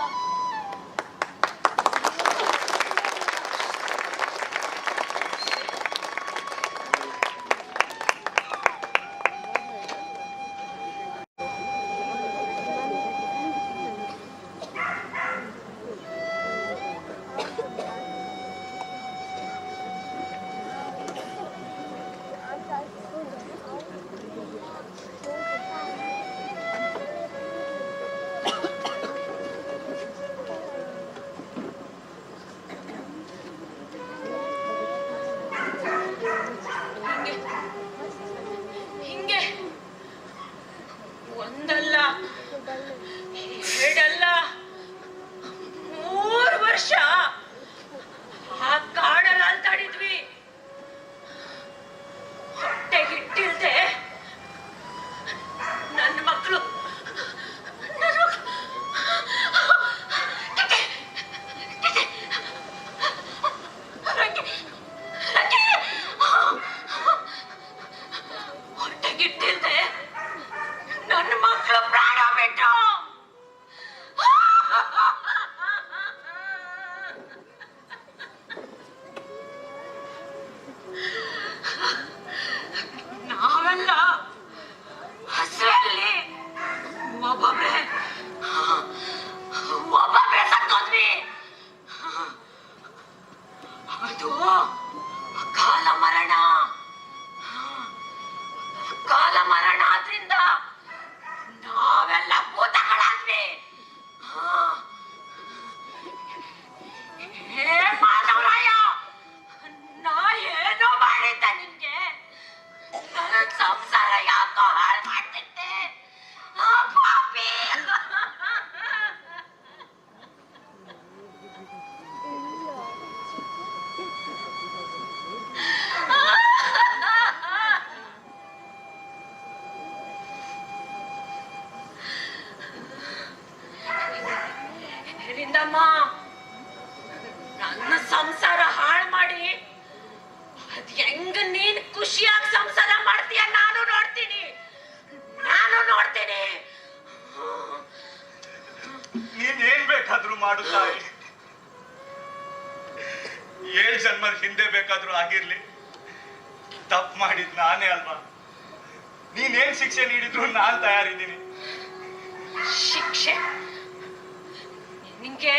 ಕಾಲ ಮರಣ ಆದ್ರಿಂದ ನಾವೆಲ್ಲ ಭೂತ ಮಾಡು ತಾಯಿ. 7 ಜನ್ಮದ ಹಿಂದೆ ಬೇಕಾದ್ರೂ ಆಗಿರ್ಲಿ, ತಪ್ಪು ಮಾಡಿದ್ ನಾನೇ ಅಲ್ವಾ? ನೀನೇನ್ ಶಿಕ್ಷೆ ನೀಡಿದ್ರು ನಾನ್ ತಯಾರಿದ್ದೀನಿ. ಶಿಕ್ಷೆ? ನಿಂಗೆ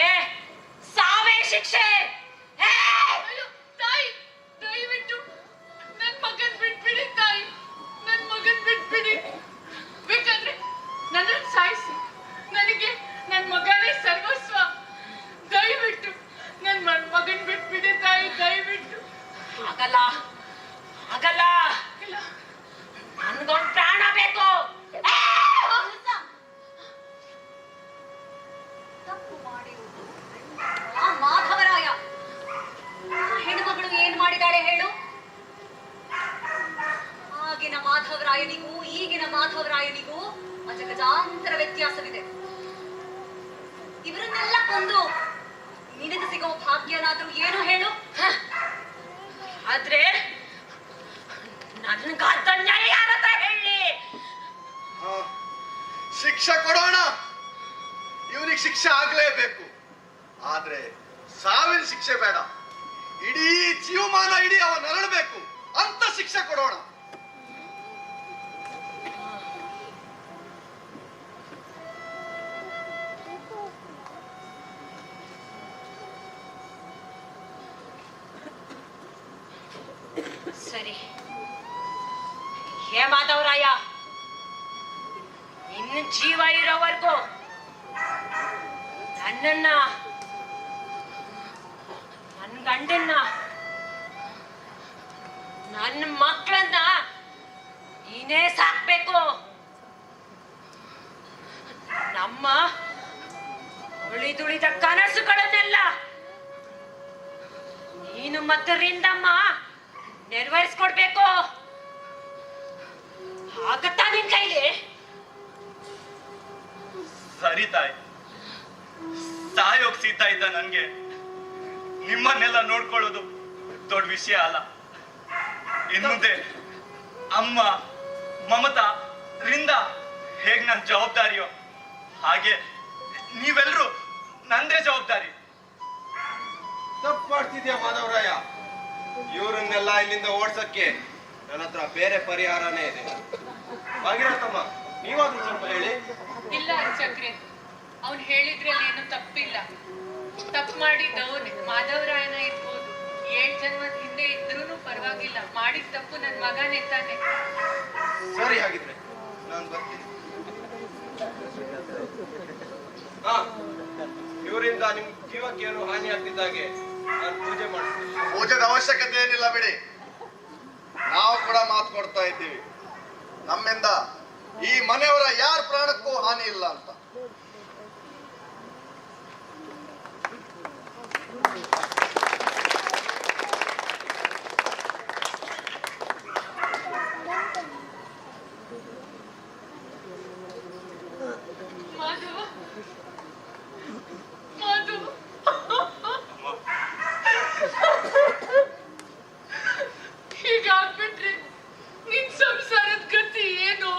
ಸಾವೇ ಶಿಕ್ಷೆ. ಅಯ್ಯೋ ತಾಯಿ, ದಯವಿಟ್ಟು ನನ್ ಮಗನ್ ಬಿಟ್ಬಿಡಿ ತಾಯಿ, ನನ್ ಮಗನ್ ಬಿಟ್ಬಿಡಿ. ಬೇಕಾದ್ರೆ ನನ್ನನ್ನು ಸಾಯಿಸಿ, ನನಗೆ ನನ್ ಮಗನೇ ಸರ್ವಸ್ವ. ದಯವಿಟ್ಟು ನನ್ ಮಗನ್ ಬಿಟ್ಬಿಡಿ ತಾಯಿ, ದಯವಿಟ್ಟು. ಆಗಲ್ಲ ಆಗಲ್ಲ, ಇಲ್ಲ, ನನ್ಗೊಂದು ಪ್ರಾಣ ಬೇಕು. ತಪ್ಪು ಮಾಡಿರುವುದು ಆ ಮಾಧವರಾಯ. ಹೆಣ್ಮಗಳು ಏನ್ ಮಾಡಿದಾಳೆ ಹೇಳು? ಆಗಿನ ಮಾಧವರಾಯನಿಗೂ ಈಗಿನ ಮಾಧವರಾಯನಿಗೂ ಅಜಗಜಾಂತರ ವ್ಯತ್ಯಾಸವಿದೆ. ಇವರನ್ನೆಲ್ಲ ಕೊಂದು ನಿನಗೆ ಸಿಗೋ ಭಾಗ್ಯನಾದ್ರೂ ಏನು ಹೇಳು? ಆದ್ರೆ ನನ್ಗಾದ ನ್ಯಾಯ ಯಾರತ ಹೇಳಿ? ಶಿಕ್ಷೆ ಕೊಡೋಣ, ಇವನಿಗೆ ಶಿಕ್ಷೆ ಆಗ್ಲೇಬೇಕು. ಆದ್ರೆ ಸಾವಿನ ಶಿಕ್ಷೆ ಬೇಡ, ಇಡೀ ಜೀವಮಾನ ಇಡೀ ಅವ ನರಳಬೇಕು ಅಂತ ಶಿಕ್ಷೆ ಕೊಡೋಣ. ಸರಿ, ಹೇ ಮಾಧವರಾಯ, ಇನ್ನು ಜೀವ ಇರೋವರೆಗೂ ನನ್ನ ಗಂಡನ್ನ, ನನ್ನ ಮಕ್ಕಳನ್ನ ನೀನೇ ಸಾಕ್ಬೇಕು. ನಮ್ಮ ಉಳಿದುಳಿದ ಕನಸುಗಳನ್ನೆಲ್ಲ ನೀನು ಮತ್ತು ರಿಂದಮ್ಮ ನೆರವೇರಿಸ್ಕೊಡ್ಬೇಕು. ಆಗತ್ತಾ ನಿನ್ ಕೈಲಿ? ಸರಿ ತಾಯಿ, ಸಾಯೋಗ್ ಸಿದ್ಧ ಇದ್ದ ನನ್ಗೆ ನಿಮ್ಮನ್ನೆಲ್ಲ ನೋಡ್ಕೊಳ್ಳೋದು ದೊಡ್ಡ ವಿಷಯ ಅಲ್ಲ. ಇನ್ಮುಂದೆ ಅಮ್ಮ, ಮಮತಾ, ರಿಂದ ಹೇಗ್ ನನ್ ಜವಾಬ್ದಾರಿಯೋ ಹಾಗೆ ನೀವೆಲ್ರೂ ನಂದೇ ಜವಾಬ್ದಾರಿ. ತಪ್ಪು ಮಾಡ್ತಿದ್ಯಾ ಮಾಧವರಾಯ? ಇವರನ್ನೆಲ್ಲ ಇಲ್ಲಿಂದ ಓಡ್ಸಕ್ಕೆ ನನ್ನ ಹತ್ರ ಬೇರೆ ಪರಿಹಾರನೇ ಇದೆ. ಭಾಗೀರಥಮ್ಮ, ನೀವಾದ್ರೂ ಸ್ವಲ್ಪ ಹೇಳಿ. ಇಲ್ಲ ಚಕ್ರೆ, ಅವ್ನು ಹೇಳಿದ್ರಲ್ಲಿ ಏನು ತಪ್ಪಿಲ್ಲ. ತಪ್ಪು ಮಾಡಿದ್ದವನೇ, ಮಾಧವರಾಯನ ಇರ್ಬೋದು, 7 ಜನ್ಮದ ಹಿಂದೆ ಇದ್ರೂ ಪರವಾಗಿಲ್ಲ. ಮಾಡಿದ ತಪ್ಪು ನನ್ ಮಗನೇ ತಾನೆ. ಸರಿ, ಹಾಗಿದ್ರೆ ನಾನು ಬರ್ತೀನಿ. ಹಾ, ಇವರಿಂದ ನಿಮ್ ಜೀವಕ್ಕೆ ಏನು ಹಾನಿ ಆಗ್ತಿದ್ದಾಗೆ ನಾನು ಪೂಜೆ ಮಾಡ್ತೀನಿ. ಪೂಜೆದ ಅವಶ್ಯಕತೆ ಏನಿಲ್ಲ ಬಿಡಿ, ನಾವು ಕೂಡ ಮಾತು ಕೊಡ್ತಾ ಇದ್ದೀವಿ, ನಮ್ಮಿಂದ ಈ ಮನೆಯವರ ಯಾರ ಪ್ರಾಣಕ್ಕೂ ಹಾನಿ ಇಲ್ಲ ಅಂತ. ಮಾಧವ, ಮಾಧವ, ಹೀಗಾಗ್ಬಿಟ್ರೆ ನಿನ್ ಸಂಸಾರದ ಗತಿ ಏನು?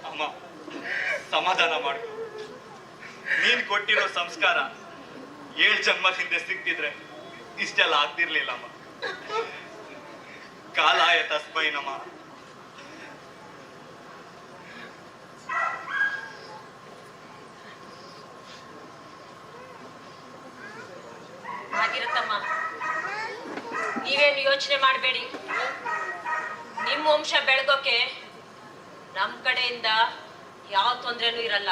ಅಮ್ಮ, ಸಮಾಧಾನ ಮಾಡ್ಕೊ. ನೀನ್ ಕೊಟ್ಟಿರೋ ಸಂಸ್ಕಾರ 7 ಜನ್ಮದ ಹಿಂದೆ ಸಿಕ್ತಿದ್ರೆ ಇಷ್ಟೆಲ್ಲ ಆಗ್ತಿರ್ಲಿಲ್ಲ ಅಮ್ಮ. ಕಾಲಾಯ ತಸ್ಮೈ ನಮಃ. ಆಗಿರುತ್ತಮ್ಮ, ನೀವೇನು ಯೋಚನೆ ಮಾಡಬೇಡಿ. ನಿಮ್ಮ ವಂಶ ಬೆಳಗೋಕೆ ನಮ್ ಕಡೆಯಿಂದ ಯಾವ ತೊಂದ್ರೆನೂ ಇರಲ್ಲ.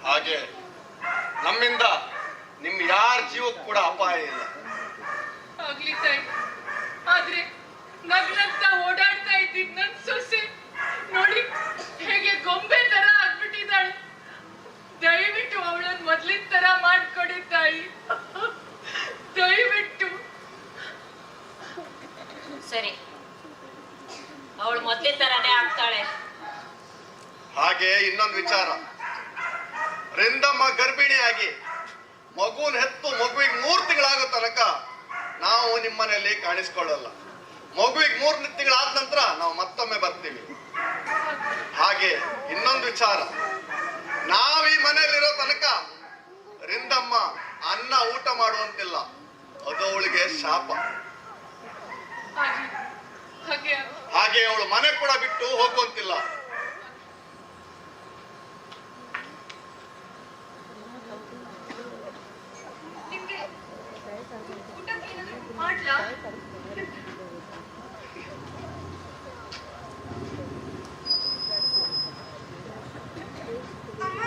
ಹಾಗೆ ನಮ್ಮಿಂದ ನಿಮ್ ಯಾರ ಜೀವಕ್ಕೂ ಕೂಡ ಅಪಾಯ ಇಲ್ಲ. ಆಗ್ಲಿ ತಾಯಿ, ಆದ್ರೆ ನಗ್ನಗ್ತಾ ಓಡಾಡ್ತಾ ಇದ್ದಿದ್ ನನ್ ಸೊಸೆ ನೋಡಿ ಹೇಗೆ ಗೊಂಬೆ ತರ ಆಗ್ಬಿಟ್ಟಿದ್ದಾಳೆ. ದಯವಿಟ್ಟು ಅವಳನ್ನ ಮೊದ್ಲಿನ ತರ ಮಾಡ್ಕೊಡಿ ತಾಯಿ, ದಯವಿಟ್ಟು. ಸರಿ, ಅವಳು ಮೊದ್ಲಿನ ತರಾನೇ ಆಗ್ತಾಳೆ. ಹಾಗೆ ಇನ್ನೊಂದು ವಿಚಾರ, ರಿಂದಮ್ಮ ಗರ್ಭಿಣಿಯಾಗಿ ಮಗುನ ಹೆತ್ತು ಮಗುವಿಗೆ 3 ತಿಂಗಳಾಗೋ ತನಕ ನಾವು ನಿಮ್ಮನೆಯಲ್ಲಿ ಕಾಣಿಸ್ಕೊಳ್ಳಲ್ಲ. ಮಗುವಿಗೆ 3 ತಿಂಗಳಾದ ನಂತರ ನಾವು ಮತ್ತೊಮ್ಮೆ ಬರ್ತೀವಿ. ಹಾಗೆ ಇನ್ನೊಂದು ವಿಚಾರ, ನಾವ್ ಈ ಮನೆಯಲ್ಲಿರೋ ತನಕ ರಿಂದಮ್ಮ ಅನ್ನ ಊಟ ಮಾಡುವಂತಿಲ್ಲ. ಅದು ಅವಳಿಗೆ ಶಾಪ. ಹಾಗೆ ಹಾಗೆ ಹಾಗೆ ಅವಳು ಮನೆ ಕೂಡ ಬಿಟ್ಟು ಹೋಗುವಂತಿಲ್ಲ. ನಿಮ್ಗೆ ಊಟಕ್ಕೆ ಏನಾದ್ರು ಮಾಡ್ಲಾ? ಅಮ್ಮ,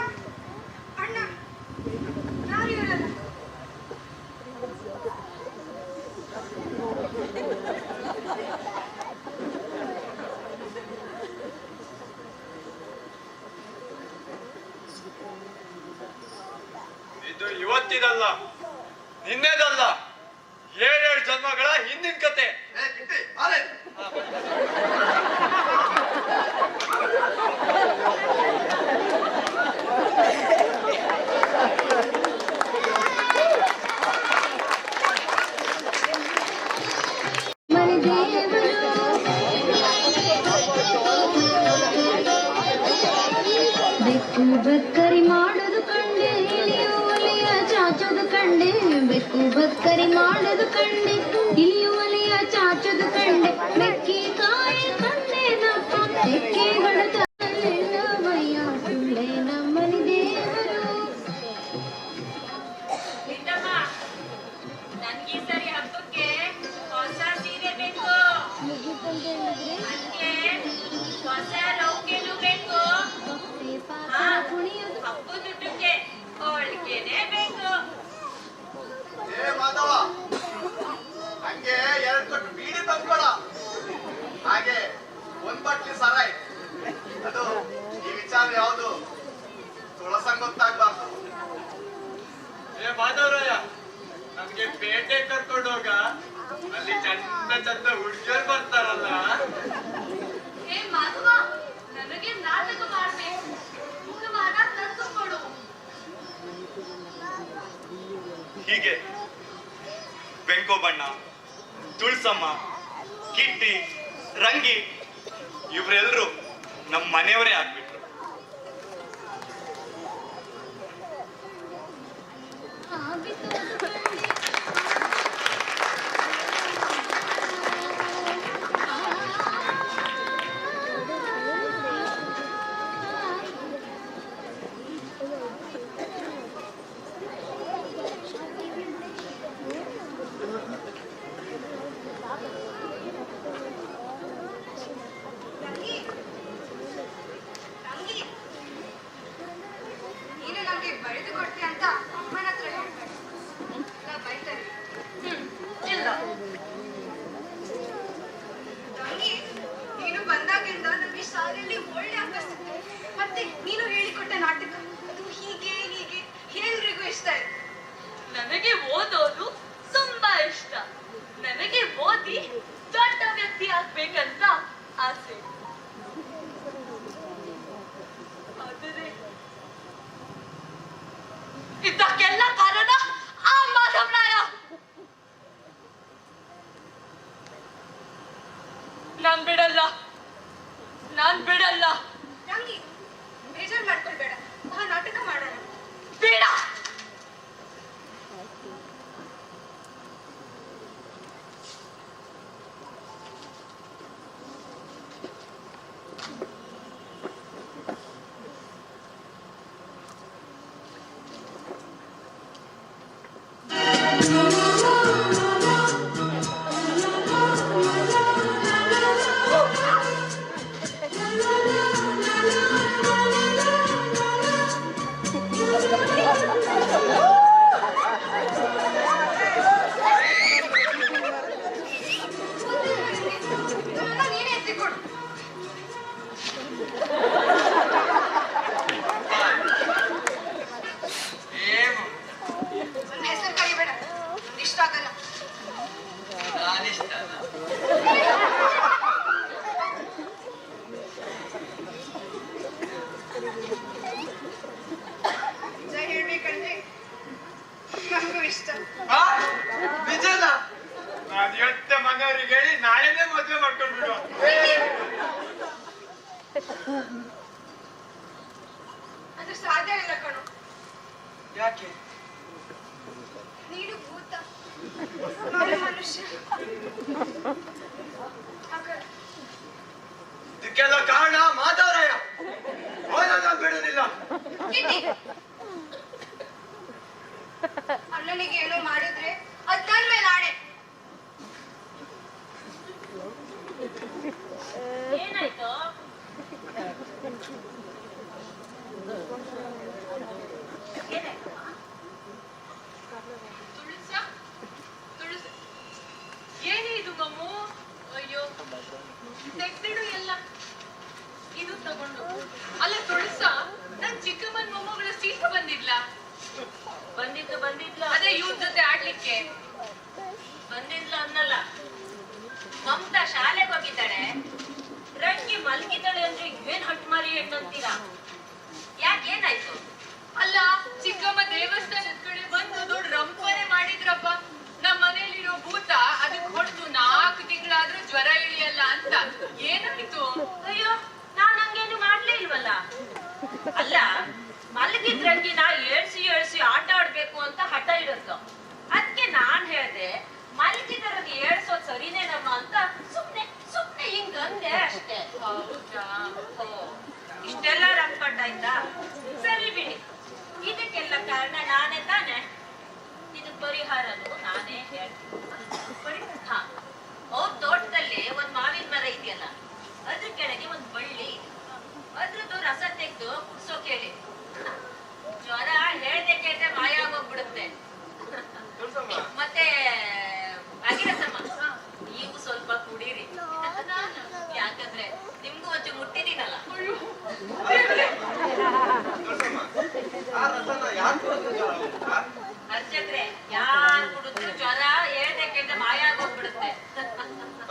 ಅಣ್ಣ, ಯಾರು ಇವರೆಲ್ಲ? ಇದು ಇವತ್ತಿದಲ್ಲ, ನಿನ್ನೆದಲ್ಲ, 7 ಜನ್ಮಗಳ ಹಿಂದಿನ ಕತೆ. ಏ ಕಿಟ್ಟಿ, ಬಾರೆ. ಬೆಕ್ಕು ಬಕ್ಕರಿ ಮಾಡೋದು ಕಂಡೆ, ಇಲಿಯು ಒಲೆಯ ಚಾಚೋದು ಕಂಡೆ. ಬೆಕ್ಕು ಬಕ್ಕರಿ ಮಾಡೋದು ಕಂಡೆ, ಇಲಿಯು ಒಲೆಯ ಚಾಚೋದು ಕಂಡೆ. ಬೆಕ್ಕಿ ಕಾಯಿ ಕಂಡೆ ದಪ್ಪ, ಬೆಕ್ಕಿಗಳ ತಲೆಯ ಸುಳ್ಳೆ ನಮ್ಮನಿ ದೇವರು. ಲಿಂಗಮ್ಮ, ನನ್ಗೆ ಈ ಸರಿ ಹಬ್ಬಕ್ಕೆ ಹೊಸ ಸೀರೆ ಬೇಕು. ನನ್ಗೆ ಹೊಸ ಲೌಕೆನು ಬೇಕು. ಹಬ್ಬದ ದುಡ್ಡುಗೆ ಹೋಳಿಗೆನೆ ಬೇಕು. ಏ ಮಾಧವ, ಹಂಗೆ 2 ಕಟ್ಟು ಬೀಡಿ ತಂದ್ಕೊಡ. ಹಾಗೆ 1 ಬಟ್ಲಿ ಸರಾಯ್. ಅದು ಈ ವಿಚಾರ ಯಾವುದು ತುಳಸಂಗ್ ಗೊತ್ತಾಗ್ಬಾರ್ದು. ಏ ಮಾಧವರಾಯ, ನಮ್ಗೆ ಪೇಟೆ ಕರ್ಕೊಂಡು ಹೋಗ. ಅಲ್ಲಿ ಚಂದ ಚಂದ ಹುಡುಗಿಯರು ಬರ್ತಾರಲ್ಲ. ಏ ಮಾಧವ, ನನಗೆ ನಾಟಕ ಮಾಡ್ಬೇಕು. ಮುಖವಾಡ ತಂದು ಕೊಡು. ಹೀಗೆ ವೆಂಕೋಬಣ್ಣ, ತುಳಸಮ್ಮ, ಕಿಟ್ಟಿ, ರಂಗಿ ಇವರೆಲ್ಲರೂ ನಮ್ಮ ಮನೆಯವರೇ ಆಗ್ಬಿಟ್ರು. ತಂಗಿ, ತಂಗಿ, ನೀನು ನಮ್ಗೆ ಬರೆದು ಕೊಡ್ತೀಯ ಅಂತ ಅಮ್ಮನ ಹತ್ರ ಹೇಳ್ಬೇಡಿ. ನಾ ಬೈತಾರೆ. ಇಲ್ಲ, ತಂಗಿ, ನೀನು ಬಂದಾಗಿಂದ ನಮ್ಗೆ ಶಾಲೆಯಲ್ಲಿ ಒಳ್ಳೆ ಅಭ್ಯಾಸ. ಮತ್ತೆ ನೀನು ಹೇಳಿಕೊಟ್ಟ ನಾಟಕ ಅದು ಹೀಗೆ ಹೀಗೆ ಎಲ್ರಿಗೂ ಇಷ್ಟ ಆಯ್ತು. ನನಗೆ ಓದೋದು ತುಂಬಾ ಇಷ್ಟ. ನನಗೆ ಓದಿ ದೊಡ್ಡ ವ್ಯಕ್ತಿ ಆಗ್ಬೇಕಂತ ಆಸೆ. ಆದರೆ ಇದಕ್ಕೆಲ್ಲ ಕಾರಣ ಆ ಮಾಧವರಾಯ. ನಾನ್ ಬಿಡಲ್ಲ, ನಾನ್ ಬಿಡಲ್ಲ. ತಂಗಿ, ಬೇಜಾರು ಮಾಡ್ಕೊಳ್ಬೇಡ, ಆ ನಾಟಕ ಮಾಡೋಣ. ಬೇಡ. ನೀನೇ ಎತ್ತಿಕೊಡು. ನನ್ನ ಹೆಸರು ಕರಿಬೇಡ, ನಂಗೆ ಇಷ್ಟ ಆಗಲ್ಲ. ನಾನಿಷ್ಟ. ನಿಜ ಹೇಳ್ಬೇಕಂದ್ರೆ ನನಗೂ ಇಷ್ಟ. ನಿಜನ? ನಾನು ಇವತ್ತೆ ಮನೆಯವ್ರಿಗೆ ಹೇಳಿ ನಾಳೆನೇ ಮದುವೆ ಮಾಡ್ಕೊಂಡ್ಬಿಡು. ಅದು ಸಾಧ್ಯ ಏನಾಯ್ತು? ತುಳಸ ಏನೇ ಇದು ಮಮ್ಮು? ಅಯ್ಯೋ ತೆಗ್ದಿಡು ಎಲ್ಲ. ಇದು ತಗೊಂಡು ಅಲ್ಲ ತುಳಸ, ನನ್ ಚಿಕ್ಕಮ್ಮನ್ ಮೊಮ್ಮಗಳ ಸೀಟು ಬಂದಿದ್ಲ? ಬಂದಿದ್ಲು ಅದೇ ಇವ್ರ ಜೊತೆ ಆಡ್ಲಿಕ್ಕೆ ಬಂದಿದ್ಲು ಅನ್ನಲ್ಲ. ಮಮತಾ ಶಾಲೆಗೆ ಹೋಗಿದ್ದಾಳೆ, ರಂಗಿ ಮಲಗಿದ್ದಾಳೆ ಅಂದ್ರೆ ಏನ್ ಹಟ್ ಮಾರಿ ಹೆಣ್ಣಂತೀರಾ? ಯಾಕೆ ಏನಾಯ್ತು? ಅಲ್ಲ ಚಿಕ್ಕಮ್ಮ ದೇವಸ್ಥಾನದ ಕಡೆ ಬಂದು ದೊಡ್ಡ ರಂಪನೆ ಮಾಡಿದ್ರಪ್ಪ. ನಮ್ಮ ಮನೇಲಿರೋ ಭೂತ ಅದಕ್ಕೆ ಹೊಡೆದು 4 ತಿಂಗಳಾದ್ರೂ ಜ್ವರ ಇಳಿಯಲ್ಲ ಅಂತ. ಏನಾಯ್ತು? ಅಯ್ಯೋ, ನಾನ್ ಹಂಗೇನು ಮಾಡ್ಲೇ ಇಲ್ವಲ್ಲ. ಅಲ್ಲ, ಮಲಗಿದ್ ರಂಗಿನ ಏಳ್ಸಿ ಆಟ ಆಡ್ಬೇಕು ಅಂತ ಹಠ ಇಡುತ್ತೋ. ಅದಕ್ಕೆ ನಾನ್ ಹೇಳ್ದೆ ಮಲಗಿದರನ್ನ ಏಳ್ಸೋದ್ ಸರಿನೇನಮ್ಮ ಅಂತ ಸುಮ್ನೆ ಹಿಂಗಂದೆ ಅಷ್ಟೇ. ಹೌದಾ? ಇಷ್ಟೆಲ್ಲ ರಂಪಟ್ಟಾಯ್ತಾ? ಸರಿ ಬಿಡಿ, ಇದಕ್ಕೆಲ್ಲ ಕಾರಣ ನಾನೇ ತಾನೆ. ಇದು ಪರಿಹಾರನು ನಾನೇ ಹೇಳ್ತೀನಿ. ಹಾ, ಅವ್ರ ತೋಟದಲ್ಲಿ ಒಂದ್ ಮಾವಿನ ಮರ ಇದೆಯಲ್ಲ, ಅದ್ರ ಕೆಳಗೆ ಒಂದ್ ಬಳ್ಳಿ ಇದೆ. ಅದ್ರದ್ದು ರಸ ತೆಗೆದು ಕುಡ್ಸೋ ಕೇಳಿ. ಜ್ವರ ಹೇಳ್ದೆ ಕೇಳ್ದೆ ಮಾಯ ಆಗೋಗ್ಬಿಡುತ್ತೆ. ಮತ್ತೆ ಆಗಿರತ್ತಮ್ಮ, ನೀವು ಸ್ವಲ್ಪ ಕುಡೀರಿ. ಯಾಕಂದ್ರೆ ನಿಮ್ಗೂ ಒಂಚು ಮುಟ್ಟಿದೀನಲ್ಲ. ಅರ್ಚಕ್ರೆ, ಯಾರು ಕುಡಿದ್ರು ಜ್ವರ ಹೇಳ್ದೆ ಕೇಳ್ದೆ ಮಾಯ ಆಗೋಗ್ಬಿಡುತ್ತೆ.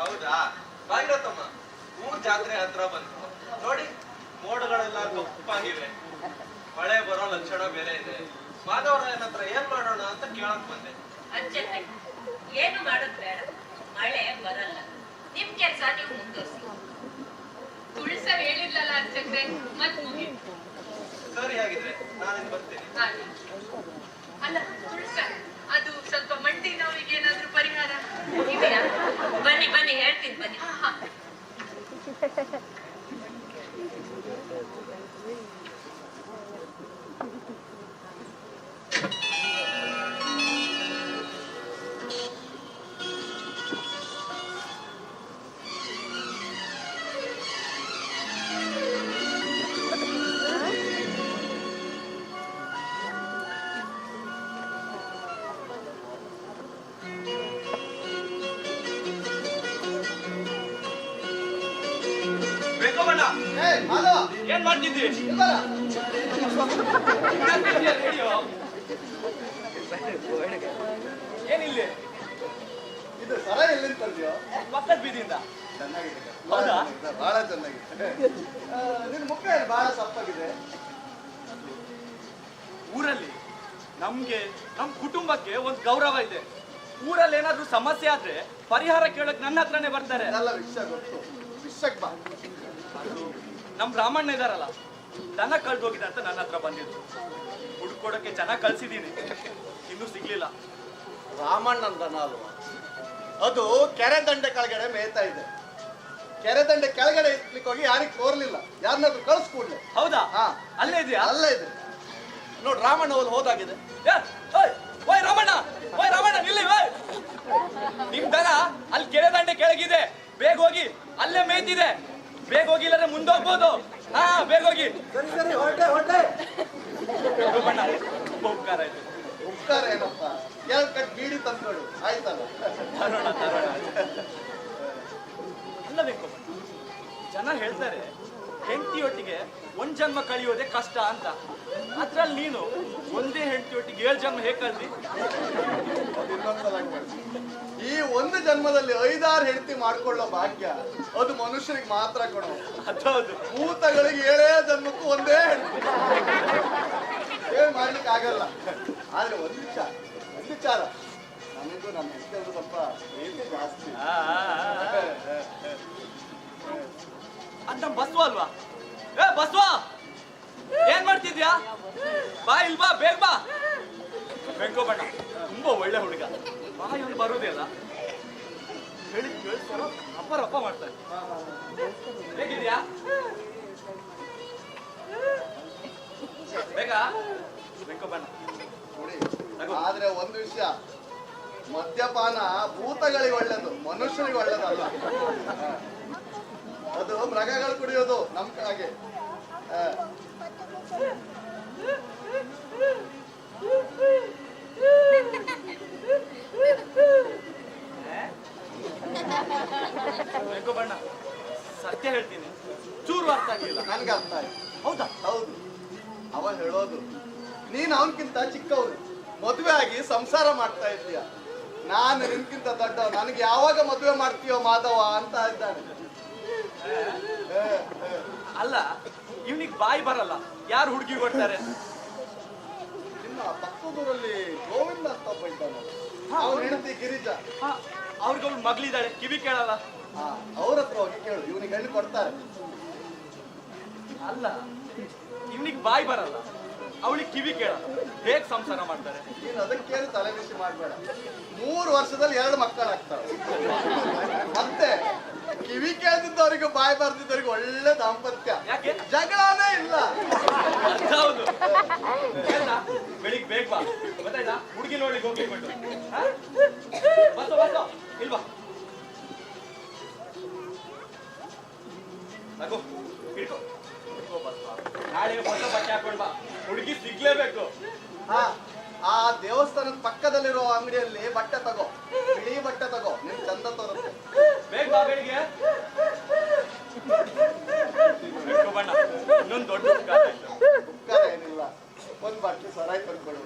ಹೌದಾ? ಭಾಗಿರಥಮ್ಮ, ಊರ್ ಜಾತ್ರೆ ಹತ್ರ ಬಂತು ನೋಡಿ, ಮೋಡಗಳೆಲ್ಲ ಕಪ್ಪಾಗಿವೆ, ಮಳೆ ಬರೋ ಲಕ್ಷಣ ಬೇರೆ ಇದೆ. ಮಾಧವರಾಯನ ಹತ್ರ ಏನ್ ಮಾಡೋಣ ಅಂತ ಕೇಳಕ್ ಬಂದೆ. ಅರ್ಚಕ್ರೆ, ಏನು ಮಾಡೋದ್ ಬೇಡ, ಮಳೆ ಬರಲ್ಲ. ನಿಮ್ ಕೆಲ್ಸ ನೀವು ಮುಂದುವರಿಸಿ. ತುಳಸ ಹೇಳಿದ್ಲಲ್ಲ ಅರ್ಚಕ್ರೆ, ಮತ್ ಮುಗಿತು. ಸರಿ, ಹಾಗಿದ್ರೆ ನಾನಿನ್ ಬರ್ತೀನಿ. ಅಲ್ಲ ತುಳಸ, ಅದು ಸ್ವಲ್ಪ ಮಂಡಿ ನೋವಿಗೆ ಏನಾದ್ರೂ ಪರಿಹಾರ ಇದೆಯಾ? ಬನ್ನಿ ಹೇಳ್ತೀನಿ, ಬನ್ನಿ. ಏನ್ ಮಾಡ್ತಿದ್ವಿ? ಏನಿಲ್ಲಿ ಇದು ಸರ ಎಲ್ಲಿಂದ ತಂದ್ಯೋ? ಪಕ್ಕದ ಬೀದಿಯಿಂದ. ಚೆನ್ನಾಗಿದೆ, ಹೌದಾ? ಬಹಳ ಚೆನ್ನಾಗಿದೆ. ನಿನ್ ಮುಖ ಬಹಳ ಸಪ್ಪಾಗಿದೆ. ಊರಲ್ಲಿ ನಮ್ಗೆ ನಮ್ ಕುಟುಂಬಕ್ಕೆ ಒಂದ್ ಗೌರವ ಇದೆ. ಊರಲ್ಲಿ ಏನಾದ್ರೂ ಸಮಸ್ಯೆ ಆದ್ರೆ ಪರಿಹಾರ ಕೇಳಕ್ ನನ್ನ ಹತ್ರನೇ ಬರ್ತಾರೆ. ಎಲ್ಲ ವಿಷಯ ಗೊತ್ತು, ವಿಷಯಕ್ಕೆ ಬಾ. ನಮ್ ರಾಮಣ್ಣ ಇದಾರಲ್ಲ, ದನ ಕಳ್ದೋಗಿದೆ ಅಂತ ನನ್ನ ಹತ್ರ ಬಂದಿದ್ರು. ಹುಡ್ಕೊಡಕ್ಕೆ ಚೆನ್ನಾಗಿ ಕಳ್ಸಿದೀನಿ, ಇನ್ನೂ ಸಿಗ್ಲಿಲ್ಲ. ರಾಮಣ್ಣನ ದನ ಅಲ್ವಾ? ಅದು ಕೆರೆ ದಂಡೆ ಕೆಳಗಡೆ ಮೇಯ್ತಾ ಇದೆ. ಕೆರೆ ದಂಡೆ ಕೆಳಗಡೆ ಇಟ್ಲಿಕ್ಕೆ ಹೋಗಿ ಯಾರಿಗೆ ತೋರ್ಲಿಲ್ಲ, ಯಾರನ್ನಾದ್ರೂ ಕಳ್ಸ್ಕೊಡ್ಲಿ. ಹೌದಾ? ಹಾ, ಅಲ್ಲೇ ಇದೆಯಾ? ಅಲ್ಲೇ ಇದೆ ನೋಡ್, ರಾಮಣ್ಣ ಅಲ್ಲಿ ಹೋದಾಗಿದೆ. ಓಯ್ ರಾಮಣ್ಣ ನಿಲ್ಲಿ. ನಿಮ್ ದನ ಅಲ್ಲಿ ಕೆರೆ ದಂಡೆ ಕೆಳಗಿದೆ, ಬೇಗ ಹೋಗಿ, ಅಲ್ಲೇ ಮೇಯ್ತಿದೆ. ಬೇಗ ಹೋಗಿ, ಇಲ್ಲದ್ರೆ ಮುಂದೋಗ್ಬೋದು. ಹಾ, ಬೇಗ ಹೋಗಿ. ಸರಿ ಸರಿ, ಹೊರಟೆ ಹೊರಟೆ. ರಾಮಣ್ಣ, ತುಂಬಾ ಉಪಕಾರ ಆಯ್ತು. ಉಪಕಾರ ಏನಪ್ಪ, 2 ಕಟ್ ಬೀಡಿ ತಂದ್ಕೊಡು, ಆಯ್ತಲ್ಲ. ತರೋಣ. ಅಲ್ಲಬೇಕು, ಜನ ಹೇಳ್ತಾರೆ ಹೆಂಡತಿಯೊಟ್ಟಿಗೆ ಒಂದ್ ಜನ್ಮ ಕಳಿಯೋದೇ ಕಷ್ಟ ಅಂತ. ಅದ್ರಲ್ಲಿ ನೀನು ಒಂದೇ ಹೆಂಡತಿಯೊಟ್ಟಿಗೆ 7 ಜನ್ಮ ಹೇಗೆ ಕಳ್ದಿ? ಇನ್ನೊಂದ್ಸಲ ಕೇಳು. ಈ ಒಂದು ಜನ್ಮದಲ್ಲಿ 5-6 ಹೆಂಡತಿ ಮಾಡ್ಕೊಳ್ಳೋ ಭಾಗ್ಯ ಅದು ಮನುಷ್ಯರಿಗೆ ಮಾತ್ರ ಕೊಡೋದು. ಅದೌದು. ಭೂತಗಳಿಗೆ 7 ಜನ್ಮಕ್ಕೂ ಒಂದೇ ಹೆಂಡತಿ, ಏನ್ ಮಾಡ್ಲಿಕ್ಕೆ ಆಗಲ್ಲ. ಆದ್ರೆ ಒಂದ್ ವಿಚಾರ, ನನಗೂ ನಮ್ಮ ಹೆಂಡತಿ ಸ್ವಲ್ಪ ಪ್ರೀತಿ ಜಾಸ್ತಿ. ಅದ್ ನಮ್ ಬಸ್ವ ಅಲ್ವಾ? ಬಸ್ವ, ಏನ್ ಮಾಡ್ತಿದ್ಯಾ? ಬಾ, ಇಲ್ ಬಾ, ಬೇಗ ಬಾ. ವೆಂಕೋಬಣ್ಣ ತುಂಬಾ ಒಳ್ಳೆ ಹುಡುಗ, ಬಾಯಲ್ಲಿ ಬರುದೇ ಅಲ್ಲ, ಹೇಳಿ ಕೇಳಿಸ್ತಾರೋ ಅಪ್ಪ ಮಾಡ್ತಾರೆ. ಹೇಗಿದ್ಯಾ? ಬೇಗ ವೆಂಕೋಬಣ್ಣ. ನೋಡಿ, ಆದ್ರೆ ಒಂದು ವಿಷಯ, ಮದ್ಯಪಾನ ಭೂತಗಳಿಗೆ ಒಳ್ಳೇದು, ಮನುಷ್ಯರಿಗೆ ಒಳ್ಳೇದಲ್ಲ. ನಮ್ ಹಾಗೆ ಬೇಕು ಬಣ್ಣ, ಸತ್ಯ ಹೇಳ್ತೀನಿ, ಚೂರು ಅರ್ಥ ಆಗ್ಲಿಲ್ಲ. ನನ್ಗೆ ಅರ್ಥ ಆಯ್ತು. ಹೌದಾ? ಹೌದು, ಅವ ಹೇಳೋದು ನೀನ್ ಅವನ್ಕಿಂತ ಚಿಕ್ಕವನು, ಮದುವೆ ಆಗಿ ಸಂಸಾರ ಮಾಡ್ತಾ ಇದ್ದೀಯ. ನಾನು ನಿನ್ಕಿಂತ ದೊಡ್ಡವ, ನನಗೆ ಯಾವಾಗ ಮದುವೆ ಮಾಡ್ತೀಯೋ ಮಾಧವ ಅಂತ ಇದ್ದಾನೆ. ಅಲ್ಲ, ಇವನಿಗೆ ಬಾಯಿ ಬರಲ್ಲ, ಯಾರು ಹುಡುಗಿ ಕೊಡ್ತಾರೆ? ನಿಮ್ಮ ಪಕ್ಕದೂರಲ್ಲಿ ಗೋವಿಂದ ಅಂತ ಒಬ್ಬ ಇದ್ದಾನಲ್ಲ, ಅವ್ರ ಹೆಂಡತಿ ಗಿರಿಜಾ. ಅವ್ರಿಗೆ ಅವ್ಳು ಮಗಳಿದ್ದಾಳೆ, ಕಿವಿ ಕೇಳಲ್ಲ. ಅವ್ರ ಹತ್ರ ಹೋಗಿ ಕೇಳು, ಇವನಿಗೆ ಹೆಣ್ಣು ಕೊಡ್ತಾರೆ. ಅಲ್ಲ, ಇವನಿಗೆ ಬಾಯಿ ಬರಲ್ಲ, ಅವಳಿಗೆ ಕಿವಿ ಕೇಳಲ್ಲ, ಹೇಗ್ ಸಂಸಾರ ಮಾಡ್ತಾರೆ? ನೀನು ಅದಕ್ಕೆ ಕೇಳಿ ತಲೆ ಬಿಸಿ ಮಾಡ್ಬೇಡ. 3 ವರ್ಷದಲ್ಲಿ 2 ಮಕ್ಕಳಾಗ್ತಾವೆ. ಮತ್ತೆ ಕಿವಿ ಕೇಳ್ತಿದ್ದವರಿಗೆ ಬಾಯಿ ಬರ್ತಿದ್ದವರಿಗೆ ಒಳ್ಳೆ ದಾಂಪತ್ಯ. ಯಾಕೆ? ಜಗಳನೇ ಇಲ್ಲ. ಹೌದು. ಬೆಳಿಗ್ಗೆ ಬೇಗ ಬಾ, ಗೊತ್ತಾಯ್ತಾ? ಹುಡುಗಿ ನೋಡ್ಲಿಕ್ಕೆ ಹೋಗ್ಲಿಕ್ಕೆ ಬಿಟ್ಟು ಬಸ್ಸು ಬಸ್ಸು ಇಲ್ವಾ? ನಗು ಹಿಡ್ಕೊ, ನಾಳೆ ಹೊಸ ಬಟ್ಟೆ ಹಾಕೊಂಡ್ ಬಾ, ಹುಡುಗಿ ಸಿಗ್ಲೇಬೇಕು. ಆ ದೇವಸ್ಥಾನದ ಪಕ್ಕದಲ್ಲಿರೋ ಅಂಗಡಿಯಲ್ಲಿ ಬಟ್ಟೆ ತಗೋ, ಬಿಳಿ ಬಟ್ಟೆ ತಗೋ, ನಿನ್ ಚಂದ ತೋರುತ್ತೆ. ಬೇಗ ಬಾ ಬೆಳಿಗ್ಗೆ. ಬಣ್ಣ ಇನ್ನೊಂದು ದೊಡ್ಡ ಉಪಕಾರ ಏನಿಲ್ಲ, ಒಂದ್ ಬಟ್ಟೆ ಸರಾಯಿ ತಂದ್ಕೊಡು.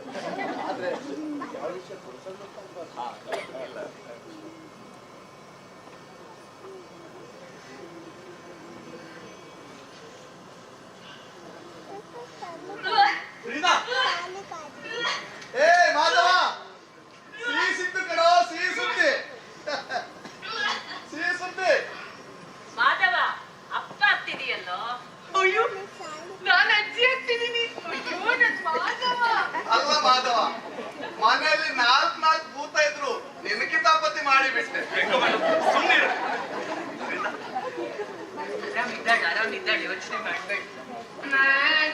ಆದ್ರೆ ಯಾವ ವಿಷಯ ಏ ಮಾಧವ, ಸಿಹಿ ಸಿದ್ದು ಕಣೋ, ಸಿಹಿ ಸುದ್ದಿ, ಸಿಹಿ ಸುದ್ದಿ. ಮಾಧವ ಅಪ್ಪ ಆಗ್ತಿದೆಯಲ್ಲೋ. ಅಯ್ಯೋ, ನಾನು ಅಜ್ಜಿ ಆಗ್ತಿದ್ದೀನಿ. ಅಯ್ಯೋ, ನನ್ ಮಾಧವ. ಅಲ್ಲ ಮಾಧವ, ಮನೆಯಲ್ಲಿ 4 ಭೂತ ಇದ್ರು, ನಿನ್ನ ಕಿತಾಪತಿ ಮಾಡಿಬಿಟ್ಟೆ. ಸುಮ್ಮನೆ ಆರಾಮಿದ್ದಾಳೆ, ಯೋಚನೆ ಮಾಡ್ಬೇಡ.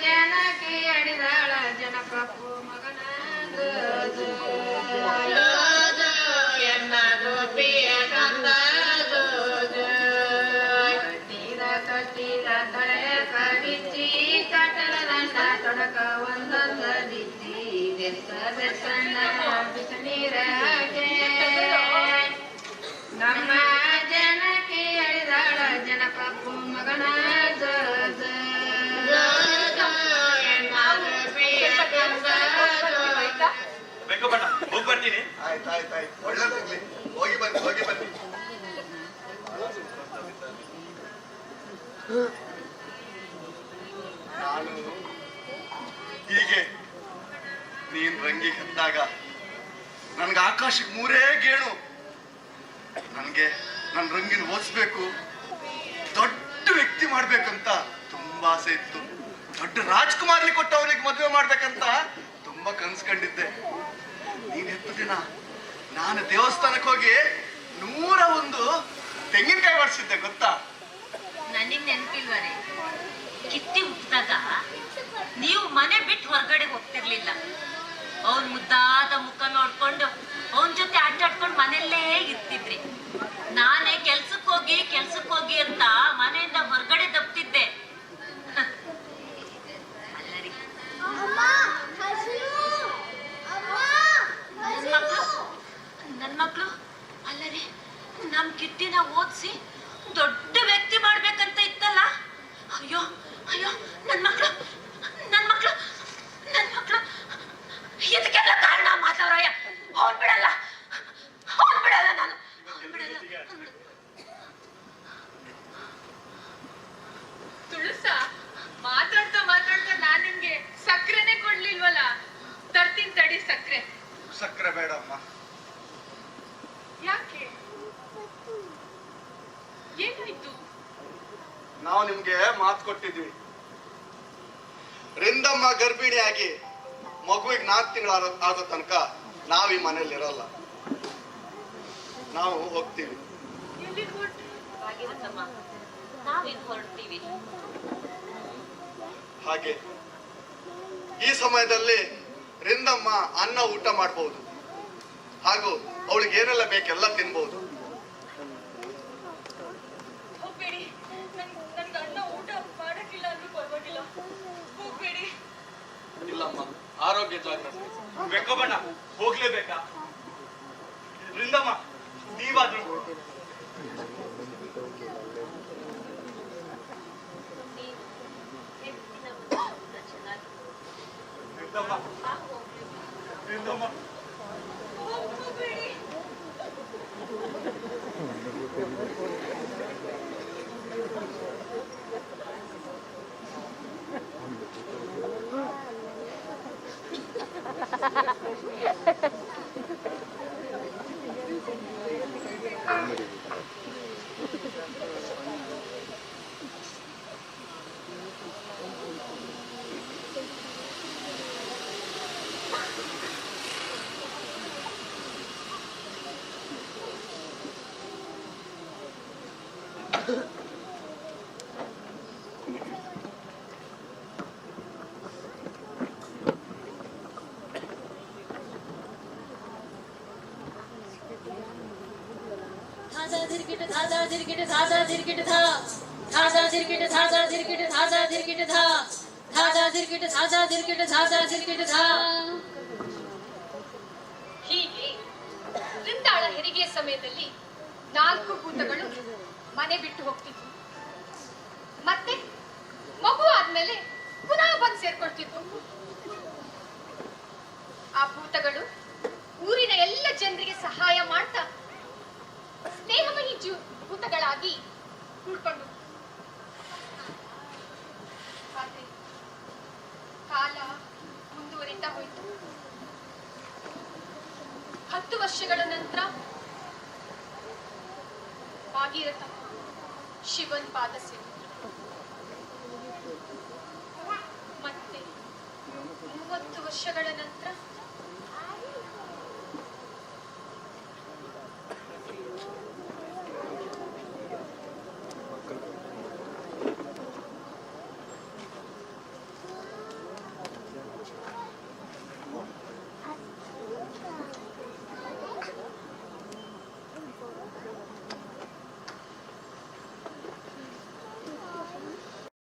ಜನಕ್ಕೆ ಅಡಿದಾಳ ಜನಕಪ್ಪು ಮಗನ ಕಟ್ಟಿದ ತಳೆ ಕಡಿಚಿ ಕಟ್ಟಲ ದಂಡ ತೊಡಕ ಒಂದೊಂದ ದಿಚ್ಚಿ ಬೆತ್ತ ಬೆತ್ತಣ್ಣ ಬಿಸ ನೀರ ನಮ್ಮ ಜನಕ್ಕೆ ಅಡಿದಾಳ ಜನಕಪ್ಪು ಮಗನ ಬೇಕು ಬಣ್ಣ, ಹೋಗಿ ಬರ್ತೀನಿ. ಆಯ್ತಾಯ್ತಾಯ್ತು, ಒಳ್ಳೆದಿರ್ಲಿ, ಹೋಗಿ ಬನ್ನಿ, ಹೋಗಿ ಬನ್ನಿ. ನಾನು ಹೀಗೆ ನೀನ್ ರಂಗಿಗೆ ಹತ್ತಾಗ ನನ್ಗೆ ಆಕಾಶಕ್ಕೆ 3 ಗೇಣು. ನನ್ಗೆ ನನ್ ರಂಗಿನ ಓದಿಸ್ಬೇಕು, ದೊಡ್ಡ ವ್ಯಕ್ತಿ ಮಾಡ್ಬೇಕಂತ ತುಂಬಾ ಆಸೆ ಇತ್ತು. ದೊಡ್ಡ ರಾಜ್ಕುಮಾರ್ಲಿ ಕೊಟ್ಟು ಅವ್ರಿಗೆ ಮದುವೆ ಮಾಡ್ಬೇಕಂತ ತುಂಬಾ ಕನ್ಸ್ಕೊಂಡಿದ್ದೆ. ನೀನ್ ಎತ್ತು ದಿನ ನಾನು ದೇವಸ್ಥಾನಕ್ಕೆ ಹೋಗಿ 101 ತೆಂಗಿನಕಾಯಿ ಮಾಡಿಸಿದ್ದೆ, ಗೊತ್ತಾ? ನನಗ್ ನೆನಪಿಲ್ವರೆ, ಕಿತ್ತಿ ಹುಟ್ಟಿದಾಗ ನೀವು ಮನೆ ಬಿಟ್ಟು ಹೊರಗಡೆ ಹೋಗ್ತಿರ್ಲಿಲ್ಲ. ಅವನ್ ಮುದ್ದಾದ ಮುಖ ನೋಡ್ಕೊಂಡು ಅವನ್ ಜೊತೆ ಆಟಾಡ್ಕೊಂಡು ಮನೆಯಲ್ಲೇ ಇರ್ತಿದ್ರಿ. ನಾನೇ ಕೆಲ್ಸಕ್ಕೆ ಹೋಗಿ ಅಂತ ಮನೆಯಿಂದ ಹೊರಗಡೆ ದಬ್ತಿದ್ದೆ. ಅಲ್ಲರಿ ನನ್ ಮಕ್ಳು ಅಲ್ಲರಿ, ನಮ್ ಕಿಟ್ಟಿನ ಓದಿಸಿ ದೊಡ್ಡ ವ್ಯಕ್ತಿ ಮಾಡ್ಬೇಕಂತ ಇತ್ತಲ್ಲ. ಅಯ್ಯೋ ಅಯ್ಯೋ, ನನ್ ಮಕ್ಳು ಇದಕ್ಕೆಲ್ಲ ಕಾರಣ ಮಾತಾವ್ರಯ್ಯ. ಅವ್ನ್ ಬಿಡಲ್ಲ ನಾನು, ತುಳಸ, ಮಾತಾಡ್ತಾ ನಾನ್ ನಿಮ್ಗೆ ಸಕ್ಕರೆನೆ ಕೊಡ್ಲಿಲ್ವಲ್ಲ. ತರ್ತೀನಿ ತಡಿ ಸಕ್ಕರೆ. ಸಕ್ಕರೆ ಬೇಡಮ್ಮ. ಯಾಕೆ? ಏನಾಯ್ತು? ನಾವು ನಿಮ್ಗೆ ಮಾತು ಕೊಟ್ಟಿದ್ವಿ, ರಿಂದಮ್ಮ ಗರ್ಭಿಣಿಯಾಗಿ ಮಗುವಿಗೆ 4 ತಿಂಗಳು ಆಗೋ ತನಕ ನಾವ್ ಈ ಮನೇಲಿ ಇರಲ್ಲ, ನಾವು ಹೋಗ್ತೀವಿ. ಎಲ್ಲಿ ಹೊರ್ಟ್ರಿ? ಆಗಿರುತ್ತಮ್ಮ, ನಾವೀಗ ಹೊರಡ್ತೀವಿ. ಹಾಗೆ ಈ ಸಮಯದಲ್ಲಿ ರಿಂದಮ್ಮ ಅನ್ನ ಊಟ ಮಾಡಬಹುದು, ಹಾಗೂ ಅವಳಿಗೆ ಏನೆಲ್ಲ ಬೇಕೆಲ್ಲ ತಿನ್ಬಹುದು. ಹೋಗ್ಬೇಡಿ, ನನ್ಗೆ ಅನ್ನ ಊಟ ಬಗ್ಗೆ ಜಾಗ್ರತೆ. ಬೆಕ್ಕಬಣ್ಣ ಹೋಗ್ಲೇಬೇಕಾ? ವೃಂದಮ್ಮ ನೀವಾದ್ರು ವೃಂದಮ್ಮ ವೃಂದಮ್ಮ ಹೋಗ್ಬೇಡಿ. ಹೀಗೆ ವೃಂದಾಳ ಹೆರಿಗೆ ಸಮಯದಲ್ಲಿ 4 ಭೂತಗಳು ಮನೆ ಬಿಟ್ಟು ಹೋಗ್ತಿದ್ವು. ಮತ್ತೆ ಮಗು ಆದ್ಮೇಲೆ ಪುನಃ ಬಂದು ಸೇರ್ಕೊಳ್ತಿದ್ವು. ಆ ಭೂತಗಳು ಊರಿನ ಎಲ್ಲ ಜನರಿಗೆ ಸಹಾಯ ಮಾಡ್ತಾ ಸ್ನೇಹಮಯಿ ಭೂತಗಳಾಗಿ ಉಳ್ಕೊಂಡು. ಆದ್ರೆ ಕಾಲ ಮುಂದುವರಿತಾ ಹೋಯಿತು. 10 ವರ್ಷಗಳ ನಂತರ ಭಾಗೀರಥ ಶಿವನ್ ಪಾದ ಸೇವೆ. ಮತ್ತೆ 30 ವರ್ಷಗಳ ನಂತರ